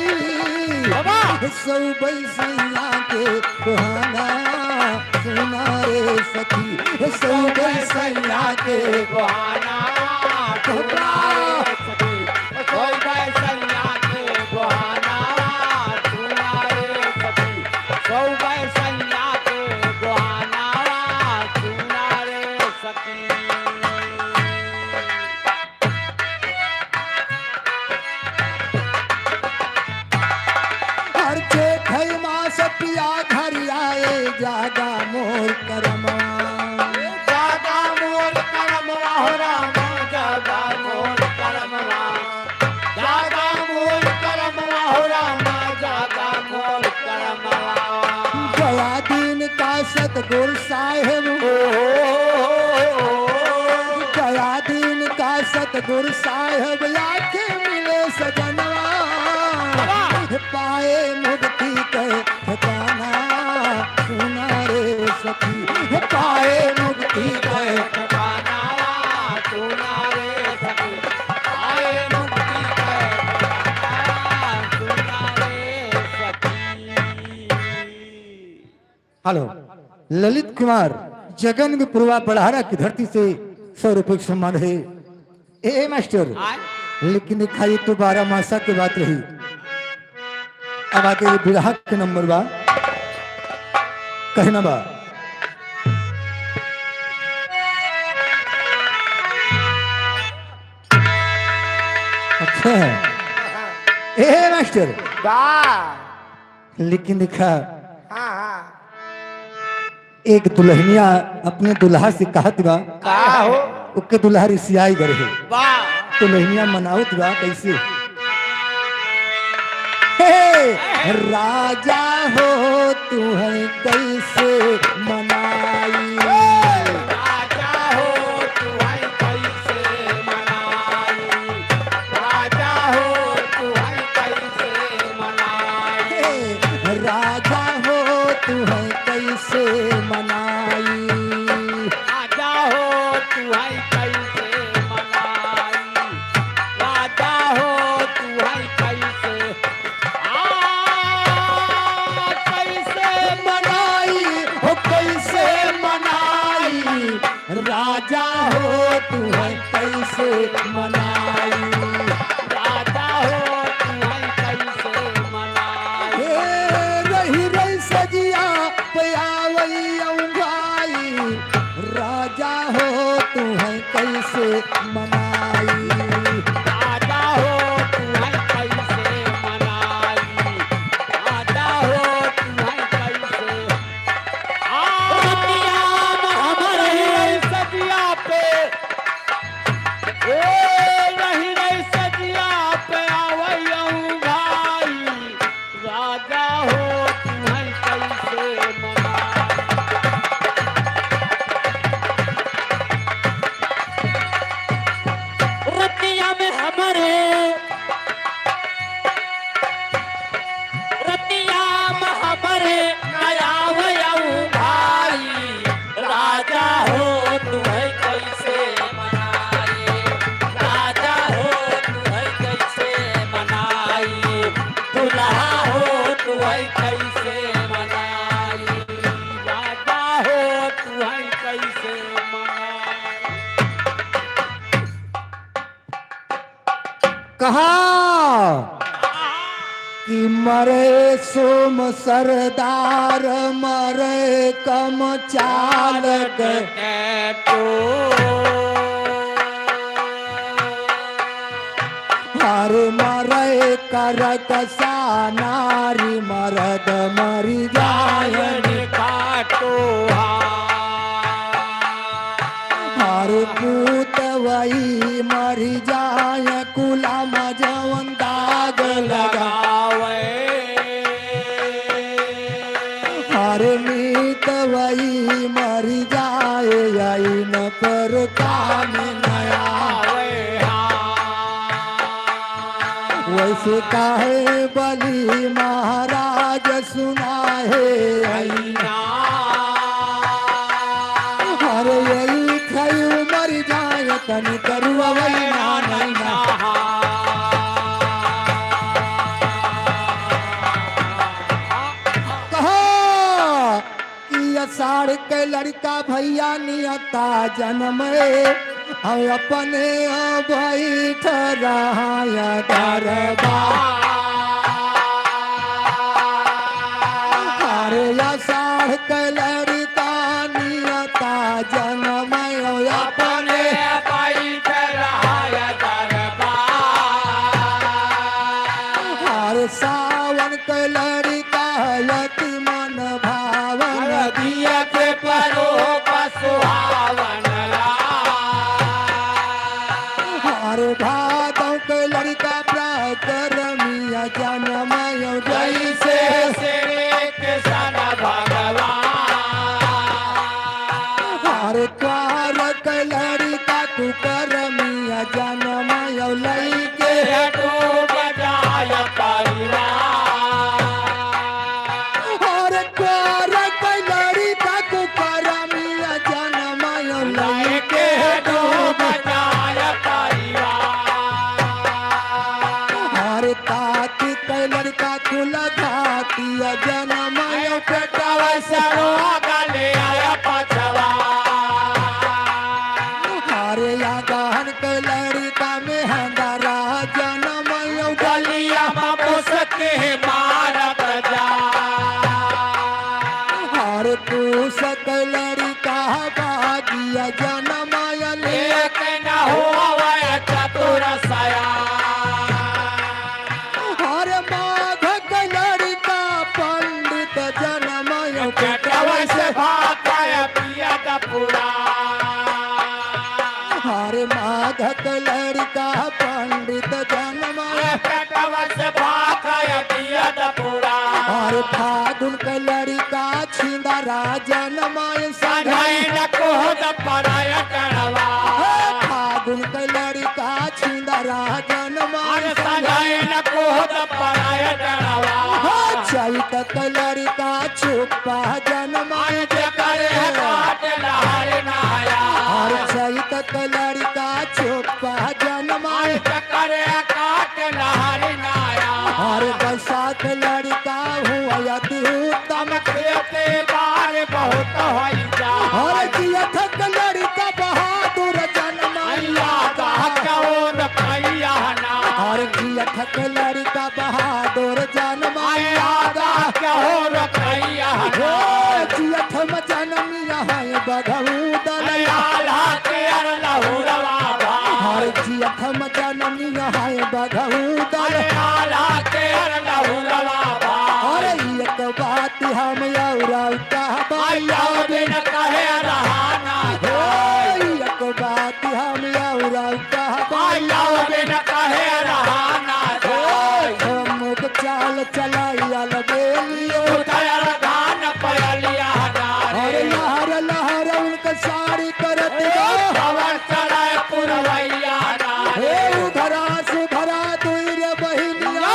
सौ बैसैया के बहाना सुना रे सखी सौ बैसैया के बहाना सुना रे सखी कोई बैसैया के बहाना सुना रे सखी सौ बैसैया के बहाना सुना रे सखी हर जेठ मास पिया घर आए जागा मोर करमा जागा मोर करमवा हो रामा जागा मोर करमवा जागा मोर करमवा हो रामा जागा मोर करमवा गया दिन का सतगुरु साहेब गया दिन का सतगुरु साहेब आके मिले सजनवा पाए मुक्ति के ठिकाना सुना रे सखी पाए मुक्ति के ठिकाना सुना रे सखी आए मुक्ति के ठिकाना सुना रे सखी हेलो ललित कुमार जगन्नपुरवा बड़हारा की धरती से 100 रुपए का सम्मान है ए मास्टर लेकिन दिखाई तो 12 मासा की बात रही अब आके ये बिरहा के नंबर बा कहना बा अच्छा ए मास्टर बा लेकिन दिखा हाँ हाँ एक दुल्हनिया अपने दुल्हा से कहत बा का हो उके दुल्हा रिसियाई गए है वाह दुल्हनिया मनावत बा कैसे हे राजा हो तू है कैसे मनाई राजा हो तू है कैसे मनाई राजा हो तू है कैसे मनाई हे राजा हो तू है कैसे मनाई राजा हो तू है कैसे मनाई राजा हो तू है कैसे कैसे मनाई हो कैसे मनाई राजा हो तू है कैसे मनाई राजा हो तू है कैसे मनाई रही रही सजिया पयावई औंघाई राजा हो तू है कैसे मनाई राजा हो तू है कैसे मनाई राजा हो तू है कैसे हमारे सजिया पे ओ नहीं नहीं कि मरे सोम सरदार मरे कम चालक हर मरे करकसा नारी मरद मरी जायन हर पूत वही मरी जाय कुला मजवन दाग लगावे हर मीत वही मरी जाए यही न पर काम नया वैसे काहे बलि महाराज सुना है अरे यही खयू मर जाए तनी करुआ वही ना कहा कि अषाढ़ के लड़का भैया नियता जन्म हम अपने बैठ रहा अरे अषाढ़ के लड़का नियता जन्म अपने बैठ रहा अरे सावन के लड़का यति मन भावन दिया के परो सुहावन हर भादों के लड़का प्रकरमिया जन्म जैसे हर द्वार के लड़का कुकरमिया जन्म लई के बजाय परिवार हर द्वार के लड़का कुकरमिया जन्म लई के बजाय ताती के लड़का खुला धातिया जन्म पेटवा सरो गले आया पछवा हरे या गहन के लड़का में हंगारा जन्म गलिया बाबूस के मारत जा हर तू सक लड़का बागिया जन्म लेके न हुआ चतुर सया हरे माधक लड़का पंडित जन्म हरे फागुन के लड़का छिंदरा जन्म फागुन के लड़का छिंदरा जन्म चैत के लड़का चुप्पा जन्म हर चैत के लड़का चुप्पा जन्म हर बैसाख लड़का हुआ अति उत्तम हर जियथ के लड़का बहादुर जन्म हर जियथ के लड़का बहादुर जन्म जियथ में जन्मिया है बधऊ हर जियथ में जन्मिया है बधऊ अरे एक बात हम और एक बात हम और मुख चाल चलाइया लगेलियो अरे लहर लहर उनका साड़ी करत हे उधरा सुधरा दुई रे बहिनिया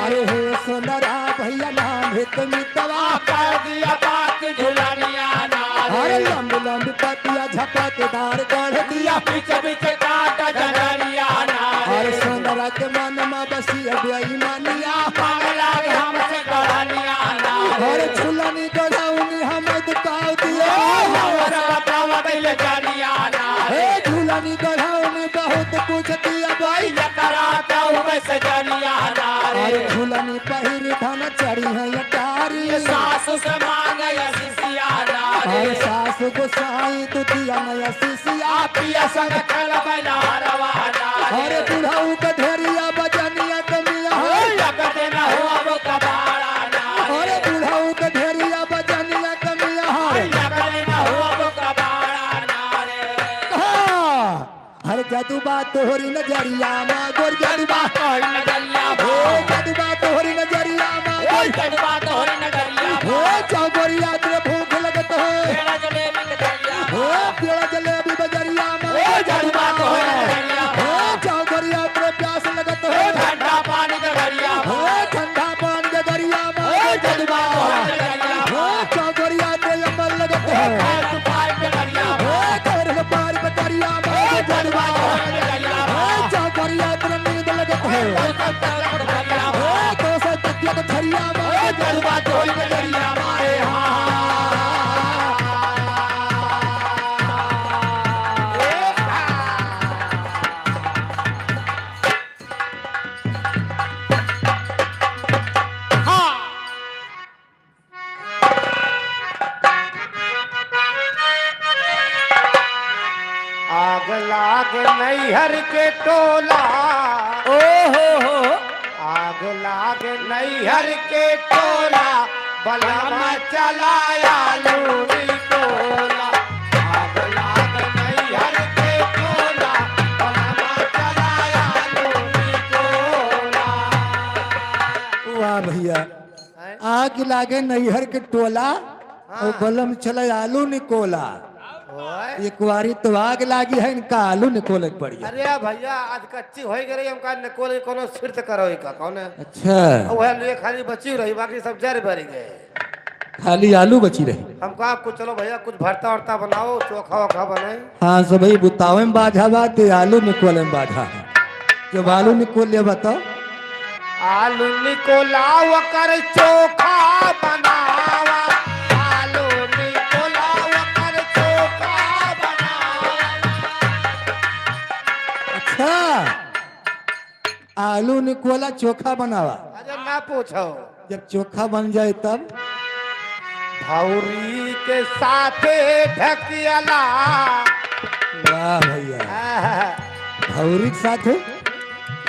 अरे हे सोनरा भैया नाम हित मितवा अरे लंब लंब पतिया झपकदार गढ़ दिया अरे सोनरा के मन में बसिया बेईमानिया अरे छुलनी गड़ाउनी हमें दुकाव दिया हे झूलनी गढ़ाउनी बहुत कुछ दिया भाई सजनिया नारे अरे झूलनी पहिर धन चढ़ी है अटारी सासु से मांगे शिष्या नारे अरे सासु गोसाई दुतिया नया शिष्या पिया संग खल बना अरे बुढ़ाऊ के ढेरिया बजनिया कमिया लगते न हो अब कबाड़ा नारे अरे बुढ़ाऊ के ढेरिया बजनिया कमिया लगते न हो अब कबाड़ा नारे हर जदुबा तोहरी नजरिया माँ गोर जदुबा कोई नगरिया हो जदुबा तोहरी नजरिया माँ कोई कदवा तोहरी नगरिया हो चौगोरिया तेरे भूख लगत है तेरा जलेबी के दरिया हो पेड़ा जलेबी बजरिया माँ ओ जदवा तोहरी नगरिया हो चौगोरिया तेरे प्यास लगत ओ है ठंडा पानी के दरिया हो ठंडा पान के दरिया माँ ओ जदवा तोहरी नगरिया हो चौगोरिया तेरे अमल लगत है खाए सुपारी के दरिया हो तेरे पार पे दरिया माँ ओ जदवा तोहरी नगरिया हो चौगोरिया तेरे नींद लगत है हो तो से तकिया के छरिया माँ ओ जदवा तोहरी नगरिया मारे आग लाग नैहर के टोला ओ हो आग लाग नैहर के टोला बलमा चलाया लूरी टोला आग लाग नैहर के टोला बलमा चलाया लूरी टोला वाह भैया आग लागे नैहर के टोला और बलम चले आलू निकोला ओए, ये कुआरी तो आग लागी है इनका आलू निकोले के पड़ी अरे भैया आज कच्ची हो गई हमका निकोल के कोनो सिर्त करो का कौन है अच्छा वह लिए खाली बची रही बाकी सब जर भर गए खाली आलू बची रही हम कहा कुछ चलो भैया कुछ भरता उरता बनाओ चोखा वोखा बनाए हाँ सब भाई बुतावे में बाझा बात है आलू निकोले में बाझा है जब आलू निकोल लिया बताओ आलू निकोलाव कर चोखा बनावा आलू निकोलाव कर चोखा बनावा अच्छा आलू निकोला चोखा बनावा अरे ना पूछो जब चोखा बन जाए तब भौरी के साथे ढकियाला वाह भैया भौरी के साथ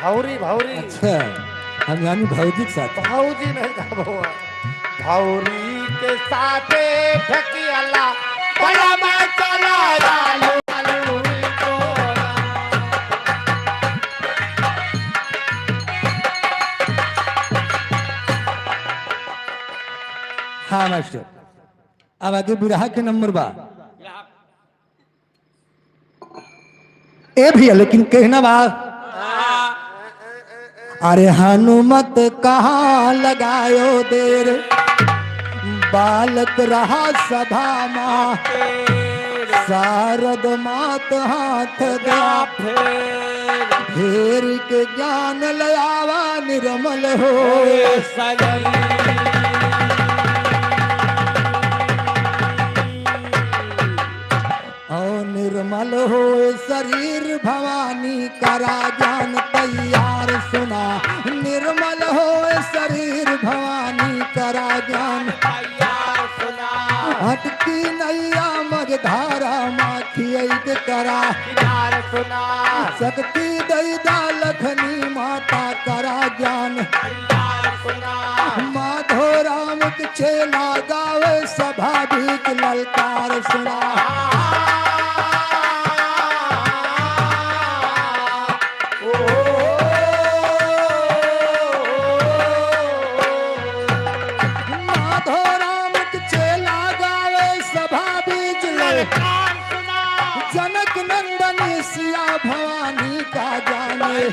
भौरी भौरी अच्छा हम यानी भौजी के साथ भौजी नहीं था बउआ भौरी के साथे ढकियाला बड़ा मैं चला आलू आलू निकोला हाँ मास्टर अब आगे बिरहा के नंबर बा ए भैया लेकिन कहना बा अरे हनुमत कहाँ लगायो देर बालक रहा सभा माँ शारद मात हाथ दया फेर के ज्ञान लयावा निर्मल हो और निर्मल हो शरीर भवानी करा ज्ञान तैयार सुना निर्मल हो शरीर भवानी करा ज्ञान हटकी नैया मझधारा माखी ऐद करा शक्ति दैदा लखनी माता करा ज्ञान माधो राम के चेला गावे सभा भीख ललकार सुना माधो राम के चेला गावे सभा बीच ललकार जनक नंदनी सिया भवानी का जाने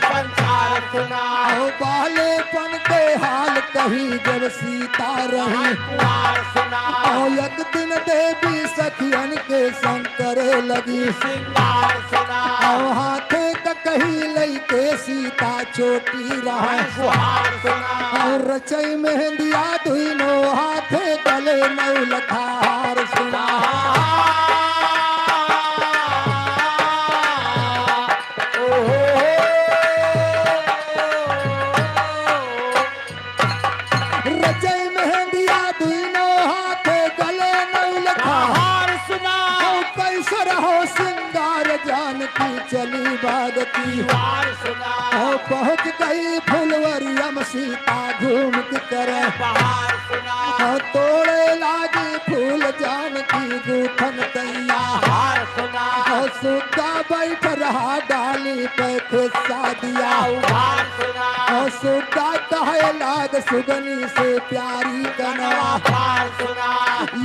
आओ बालेपन के हाल कही जब सीता रही आओ एक दिन देवी सखियन के संग करे लगी आओ हाथे का कही लई के सीता चोटी रहा और रचई मेहंदिया धुनो हाथे गले नौ लखार सुना परिवार सुना पहुँच गई फुलवरिया में सीता घूम के करे बाहर सुना तोड़े लागी फूल जानकी गूथन तैयार हार सुना सुगा बैठ रहा डाली पे खुशा दिया उधार सुना सुगा कहे लाग सुगनी से प्यारी कनवा हार सुना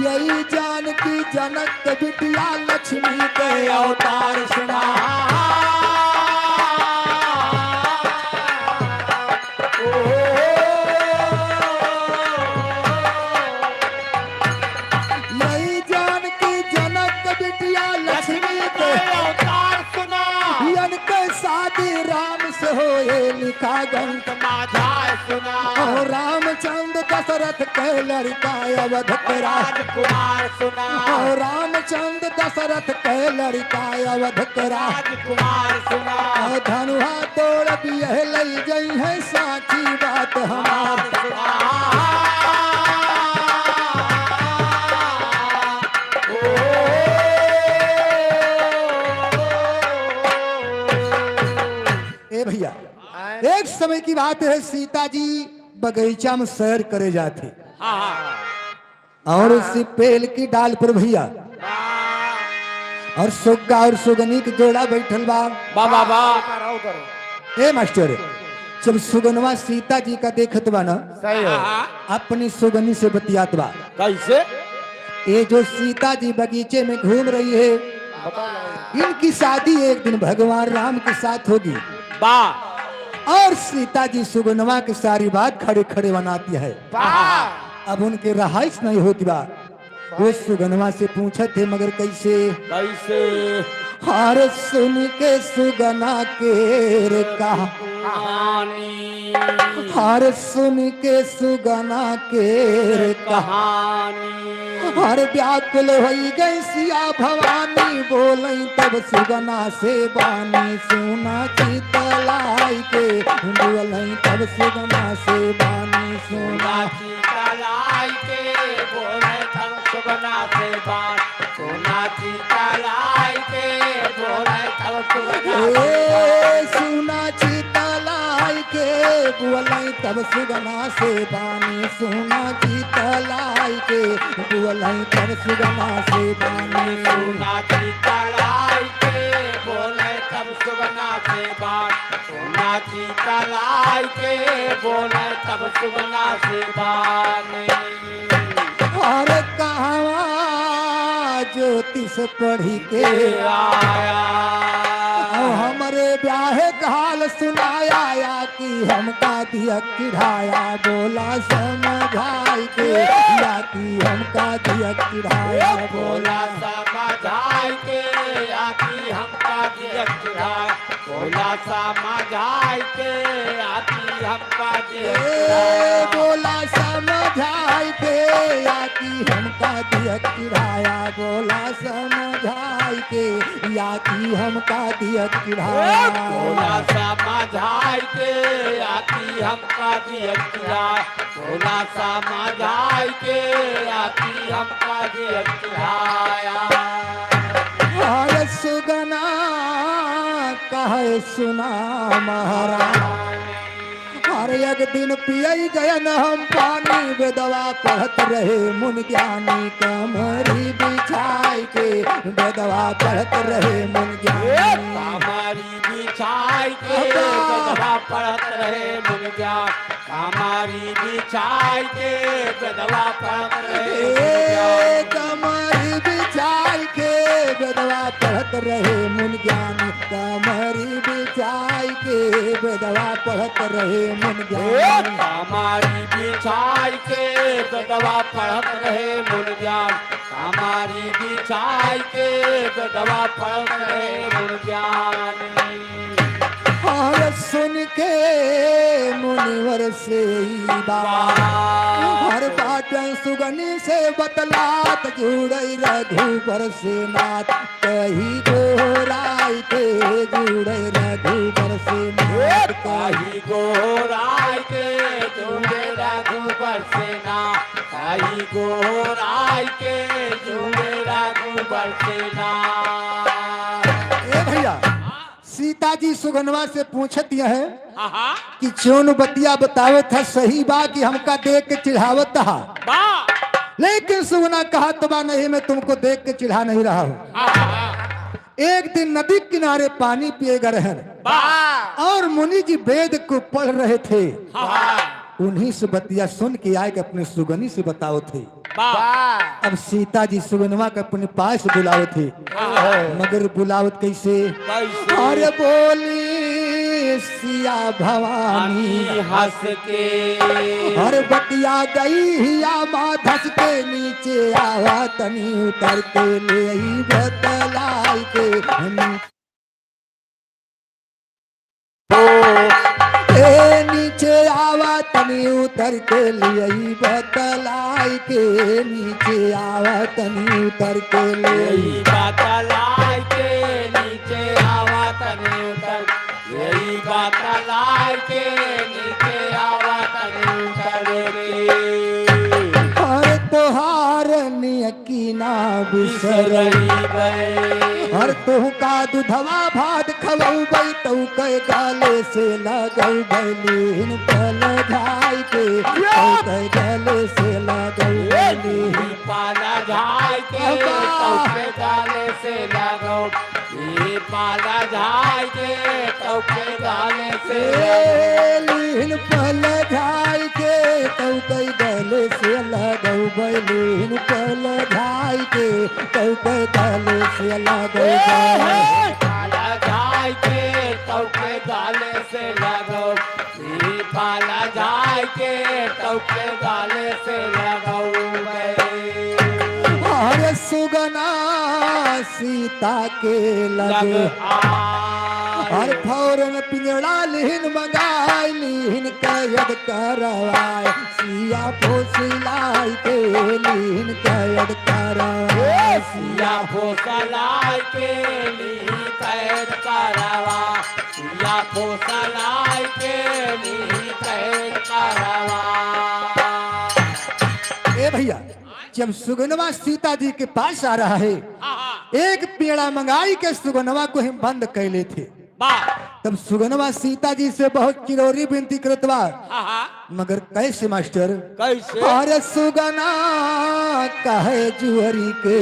यही जानकी जनक बिटिया लक्ष्मी के अवतार सुना यही जानकी जनक बिटिया लक्ष्मी के अवतार सुना इनके शादी राम से होए लिखा ग्रंथ माझार सुना और रामचंद्र दशरथ के लड़का अवध के राजकुमार सुना और रामचंद्र दशरथ के लड़का अवध के राजकुमार सुना धनुहा तोड़ बियह लई गई है साची बात हमार ए भैया एक समय की बात है सीता जी बगीचा में सैर करे जाते और उसी पेड़ की डाल पर भैया और सुग्गा और सुगनी के जोड़ा बैठल बा बाबा बा ए मास्टर जब सुगनवा सीता जी का देखत बा ना सही है अपनी सुगनी से बतियात बा कैसे ये जो सीता जी बगीचे में घूम रही है इनकी शादी एक दिन भगवान राम के साथ होगी बा और सीता जी सुगनवा की सारी बात खड़े खड़े बनाती है अब उनके रहाइश नहीं होती बा वो सुगनवा से पूछे थे मगर कैसे कैसे हार सुन के सुगना के रे कहा कहानी हार सुन के सुगना के रे कहा कहानी हर व्याकुल होई गई सिया भवानी बोलई तब सुगना से बानी सुना चितलाई के बोलई तब सुगना से बानी सुना लाई के बोले तब सुगना से बात सोना चीता लाई के बोले तब सुगना ए सुना चितलाई के बोलई तब सुगना से बानी सुना चितलाई के बोलई तब सुगना से बानी सोना चीता लाई के बोले तब सुगना से बात सोना चीता लाई के बोले तब सुगना से बात और कहावा ज्योतिष पढ़ी के आया हमरे ब्याह काल सुनाया या कि हमका दिया किढ़ाया बोला समझाई के या कि हमका दिया किढ़ाया बोला बोला समझाई के आती हमका दिया बोला समझाई के आती हमका दिया ए बोला समझाई के या कि हमका दिया किढ़ाया बोला समझाई के या कि हमका दिया किढ़ाया बोला समझाई के आती हमका दिया बोला समझाई के आती हमका दिया हर सुगना कहे सुना महाराज हर एक दिन पियई गयन हम पानी बेदवा पढ़त रहे मुन ज्ञानी कमरी बिछाई के बेदवा पढ़त रहे मुन ज्ञानी हमारी बिछाई के विधवा पढ़त रहे मुन ज्ञान हमारी बिछाई के विधवा पढ़त रहे ए कमरी बिछाई के बेदवा पढ़त रहे मुन ज्ञानी कमरी बिछाई के बेदवा पढ़त रहे मुन ज्ञानी हमारी बिछाई के विधवा पढ़त रहे मुन ज्ञान हमारी बिछाई के विधवा पढ़त रहे मुन ज्ञान और सुन के मुनिवर से ही बाबा हर बात सुगनी से बतलात जुड़ई रघुबर से नाथ कही गोराई के जुड़ई रघुबर से नाथ काही गोराई के जुड़े रघुबर सेना काही गोराई के जुड़े रघुबर सेना ए भैया सीता जी सुगनवा से पूछत यह है हाँ कि चोन बतिया बतावे था सही बा कि हमका देख के चिढ़ावत था, बा लेकिन सुगना कहा तो बा नहीं, मैं तुमको देख के चिढ़ा नहीं रहा हूँ। एक दिन नदी किनारे पानी पिए गए हैं और मुनि जी वेद को पढ़ रहे थे। उन्हीं से बतिया सुन के आए कि अपने सुगनी से बताओ थे। अब सीता जी सुगनवा के अपने पास बुलाओ थे, मगर बुलावत कैसे? अरे बोली सिया भवानी हंस के हर बतिया गई हिया माँ धस के नीचे आवा तनी उतर के ले आई बतलाई के नीचे आवा तनी उतर के ले आई बतलाई के नीचे आवा तनी उतर के ले आई बतलाई के नीचे आवा तने उतर, यही बतलाई के नीचे आवा तने उतर रे। हर तोहार यकीना बिसरई हर तुह का दुधवा भात खवई तू के गाले से लगऊ बैलीन पल झाई के गले से लगऊ पाला झाई के तौके गाले से लगो, ये पाला झाई के तौके गाले से लीन पल झाई के तू के गले से लगऊ बैलीन पल झाई के तू के गले से लगऊ पाला झाई के तौके गाले से लगो, ये पाला झाई के तौके गाले से लगो। हर सुगना सीता के लगे हर फौरन पिंजड़ा लिहिन मंगाई लिहिन कैद करवाए सिया फुसलाई के लिहिन कैद करवाए सिया फुसलाई के लिए कैद करवा, सिया फुसलाई के लिए कैद करवा। ए भैया, जब सुगनवा सीता जी के पास आ रहा है, एक पेड़ा मंगाई के सुगनवा को हम बंद कैले थे। तब सुगनवा सीता जी से बहुत चिरौरी विनती करतवा, मगर कैसे मास्टर? कैसे? अरे सुगना कहे जुहरी के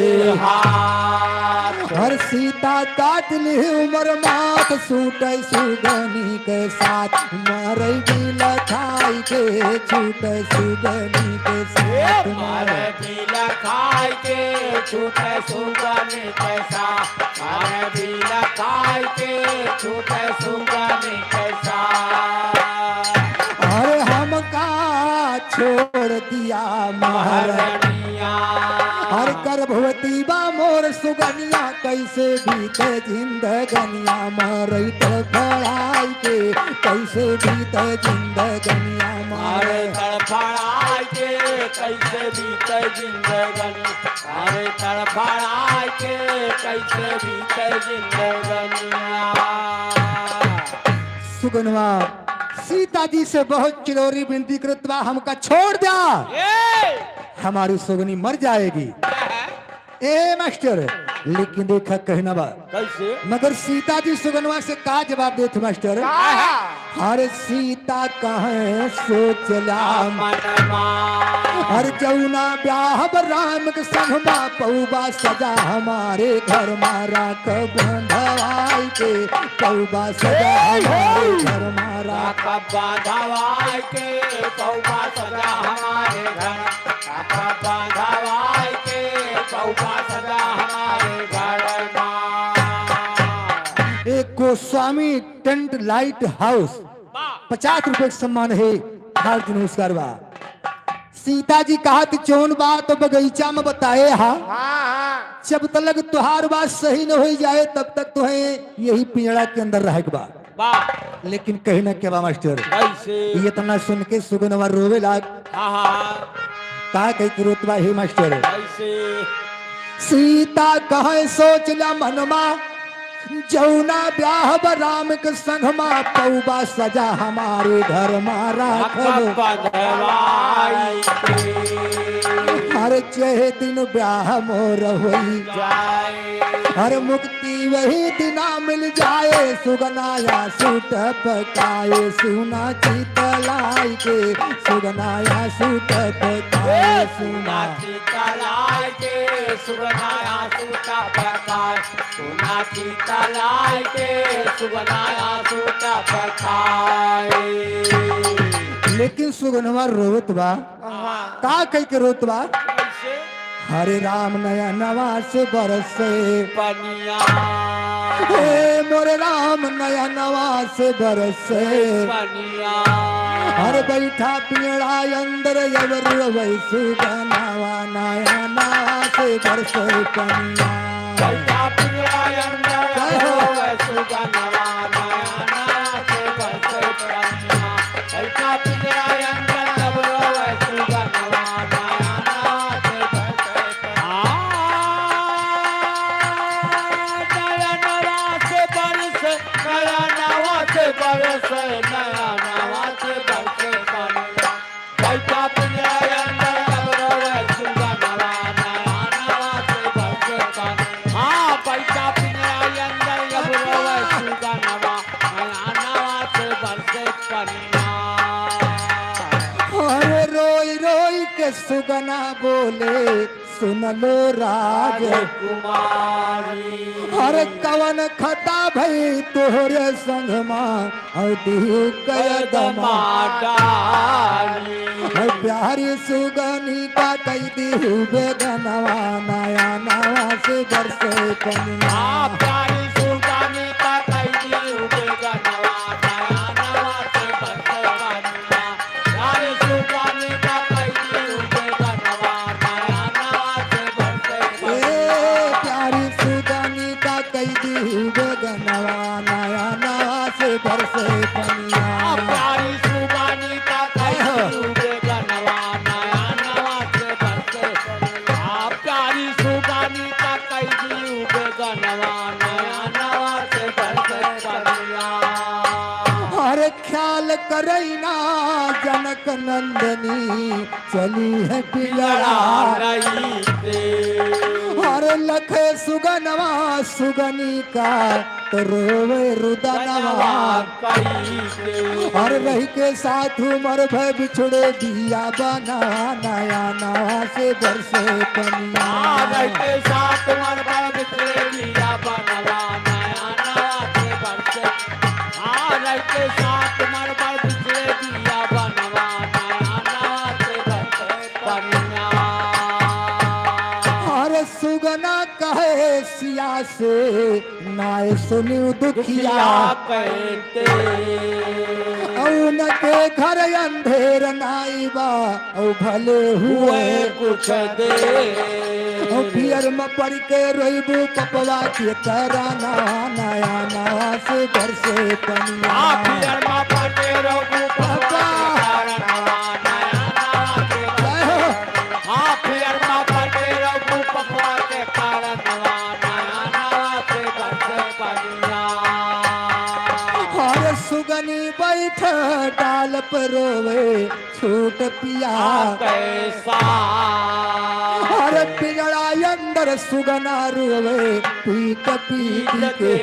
हर सीता काट ली उमर मात सूटे सुगनी के साथ मारे बिला खाई के छूटे सुगनी के साथ मारे बिला खाई के छूटे सुगनी के साथ, मारे बिला खाई के छूटे सुगनी के साथ। अरे हमका छोड़ दिया महारानिया हर गर्भवती बा मोर सुगनिया कैसे बीते जिंदगनिया मारे तो फड़ाई के कैसे बीते जिंदगनिया मारे तड़फड़ाई के कैसे बीते जिंदगनी, मारे तड़फड़ाई के कैसे बीते जिंदगनिया। सुगनवा सीता जी से बहुत चिरौरी विनती करतवा, हमका छोड़ दिया, हमारी सुगनी मर जाएगी। ए मास्टर, लेकिन देखा कहना बा कैसे? मगर सीता जी सुगनवा से का जवाब देते मास्टर? अरे सीता कहे सोचला मनमा हर जौना ब्याह राम के संगमा पौबा सजा हमारे घर मारा बंधवाई के पौबा सजा हमारे घर मारा बांधवाई के पौबा सजा हमारे घर, बांधवाई के पौबा सजा हमारे घर। एक गोस्वामी टेंट लाइट हाउस 50 रुपए सम्मान है, हार्दिक नमस्कार बा। सीता जी कहा चौन बात तो बगीचा में बताए हा, जब तक तुहार बात सही न हो जाए तब तक तुम्हें यही पिंजड़ा के अंदर रह बा। लेकिन कहीं ना क्या बा मास्टर, कैसे? ये इतना सुन के सुगनवा रोवे लाग, का कही रोतवा हे मास्टर? कैसे? सीता कहे सोच ला मनमा जौना ब्याह राम के संगमा पौबा सजा हमारे घर मारा बांधवाई के हर चहे दिन ब्याह मोर होई जाए हर मुक्ति वही दिना मिल जाए सुगनाया सूट पकाए सुना चितलाई के सुगनाया सूट पकाए सुना नाची तलाय के सुगनाया सूता पकाय नाची तलाय के सुगनाया सूता पकाय लेकिन सुगनवा रोत बा का कह के रोत बा कैसे हरे राम नया नवास बरसे पनिया हे मोरे राम नया नवास बरसे पनिया हर बैठा पियड़ा अंदर यवर वैसु बनावा नया नवास बरसे पनिया बैठा पिया अंदर वैसु गनवा नया नाच बरसे पनिया बैठा पिया अंदर वैसु गनवा नया नाच बरसे पनिया नया नवास बरसे नया नवास बरसे नया नवास बरसे पनिया बैठा पिया अंदर वैसु गनवा नया नवास बरसे पनिया हाँ बैठा पिया अंदर वैसु गनवा नया नवास बरसे पनिया अरे रोई रोई के सुगना बोले सुन लो राज कुमारी हर कवन खता भई तोहरे संग माँ और दिहु कदमा प्यारी सुगनी का कई दिहु बेगनवा नया नवा से बरसे पनिया प्यारी सुल्तानी का कैदी उबे गनवा नया नवा से बरसे पनिया प्यारी सुल्तानी का कैदी उबे गनवा नया नवा से बरसे ए प्यारी सुगनी का कई दिहु बेगनवा नया नवा से बरसे पनिया प्यारी सुल्तानी का कैदी उबे गनवा नया नवा से बरसे पनिया प्यारी सुल्तानी का कैदी उबे गनवा नया नवा से बरसे पनिया हर ख्याल करैना जनक नंदनी चली है पिलड़ा रही दे हर लखे सुगनवा सुगनी का तो रोवे रुदनवा हर रही के साथ उमर भय बिछड़े दिया बना नया नवा से बरसे पनिया के साथ मन पर बिछड़े दिया बनवा नया नवा से बरसे के साथ मन पर बिछड़े दिया बनवा नया नवा से बरसे पनिया हर सुगना कहे सिया से नाय सुनियो दुखिया कहते उनके घर अंधेर नाइबा औ भले हुए कुछ दे औ पियर में पड़ के रोइबू पपवा के तराना नया नवा से बरसे पनिया फिर मा पटे रोगु पपा नया नवा से हाँ फिर मा पटे रोगु पपा के कारण नया नवा से बरसे पनिया हर सुगनी बैठ डाल पर रोवे छूट पिया कैसा हर पिजड़ा अंदर सुगना रोवे पीट पीट के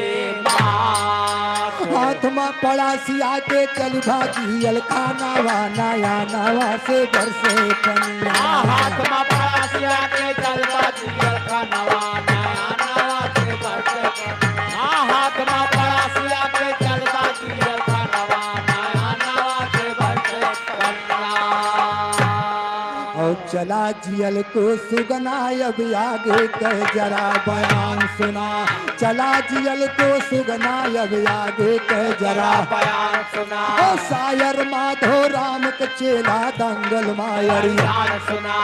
हाथ में पड़ा सिया के चल भागी अलखाना वा नया नवा से बरसे पनिया हाथ में पड़ा सिया के चल बाजी नवा नया नवा से बरसे हाथ में पड़ा सिया के चल बाजी नवा नया नवा से बरसे पनिया और चला जियल को सुगना अब आगे कह जरा बयान सुना चला जियल को सुगना अब आगे कह जरा बयान सुना ओ सायर माधो राम के चेला दंगल मायरी ध्यान सुना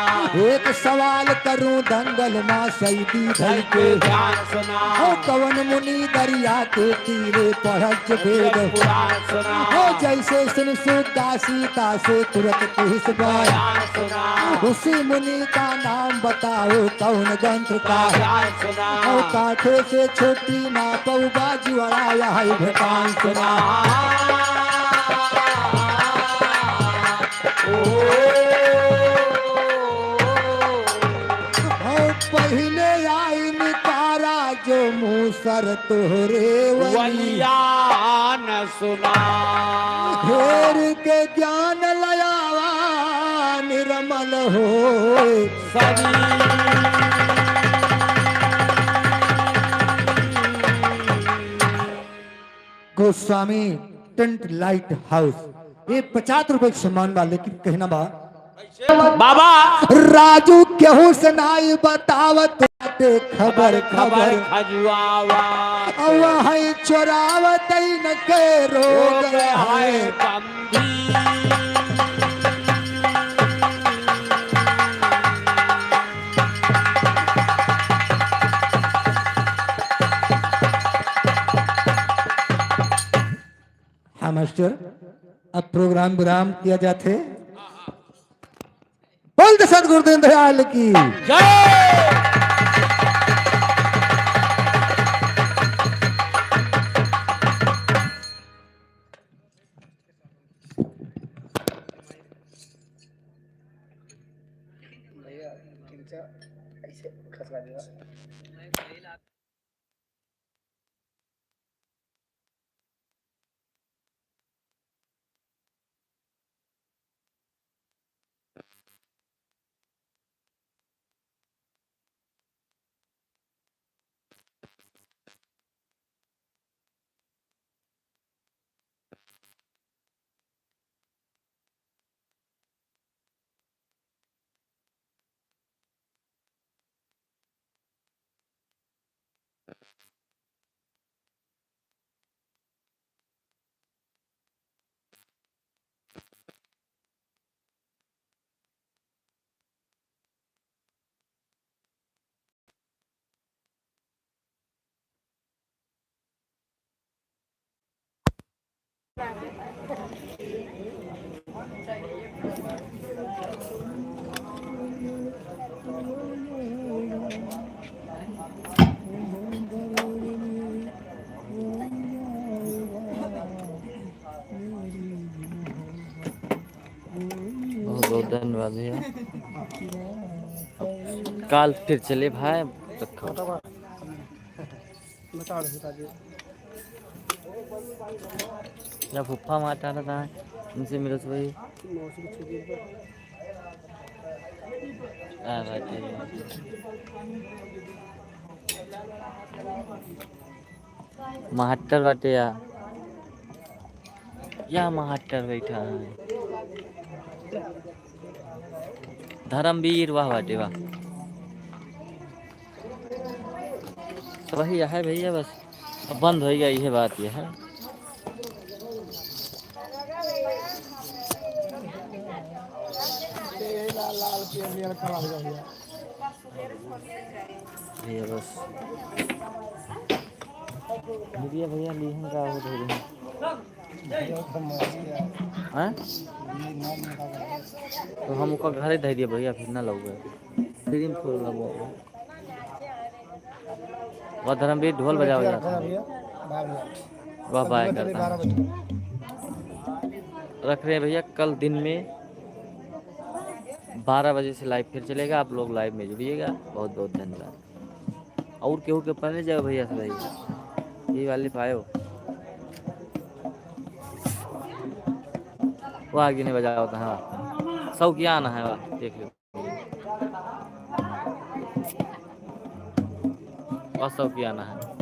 एक सवाल करूं दंगल माँ सईदी धर के ध्यान सुना ओ कवन मुनि दरिया के तीरे पढ़त भेद पुराण सुना ओ जैसे सुन सुदा सीता से तुरंत किस बाया ध्यान सुना उसी मुनि का नाम बताओ कौन ग्रंथ का ध्यान सुना ओ काठे से छोटी ना पऊ बाजू अड़ाया है भेटान सुना ओ वर तोहरे वलिया वलिया न सुना हेर के ज्ञान लयावा निर्मल हो गोस्वामी टेंट लाइट हाउस ये 50 रुपए के सम्मान बा लेकिन कहना बा बाबा राजू केहू सुनाई बतावत बाटे खबर खबर खबर खजुआवा वही चोरावत न के रोग रोग है है गंभीर हाँ मास्टर अब प्रोग्राम विराम किया जाते बोल दे सतगुरु दयाल की जय बहुत बहुत धन्यवाद भैया। काल फिर चले भाई रखो। या फुफ्फा माटा रहा है इनसे मिलो तो भाई महाट्टर बाटे या महाट्टर बैठा है धर्मवीर वाह बाटे वाह तो वही है भैया बस अब बंद हो गया यह बात यह है। भैया बस भैया भैया लिहन का हो धो हैं तो हम उसका घर ही धैर्य भैया फिर ना लोग फिर फूल लगो वह धर्मवीर ढोल बजा जाता है वह बाय करता है। रख रहे हैं भैया कल दिन में 12 बजे से लाइव फिर चलेगा। आप लोग लाइव में जुड़िएगा। बहुत बहुत धन्यवाद। और केहू के पहले जाओ भैया से भैया ये वाले पायो वो आगे नहीं बजा होता है। सौ क्या आना है वाह देख लो और सौ क्या आना है।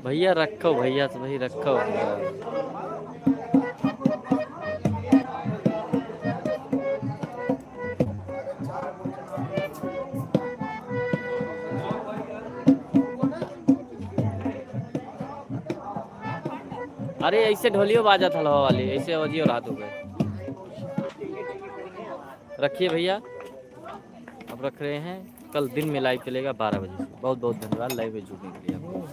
भैया रखो भैया तो भाई रखो। अरे ऐसे ढोलियो बाजा था हवा वाली ऐसे अजियो रात हो गए। रखिए भैया अब रख रहे हैं। कल दिन में लाइव चलेगा 12 बजे से। बहुत बहुत धन्यवाद लाइव में जुड़ने के लिए।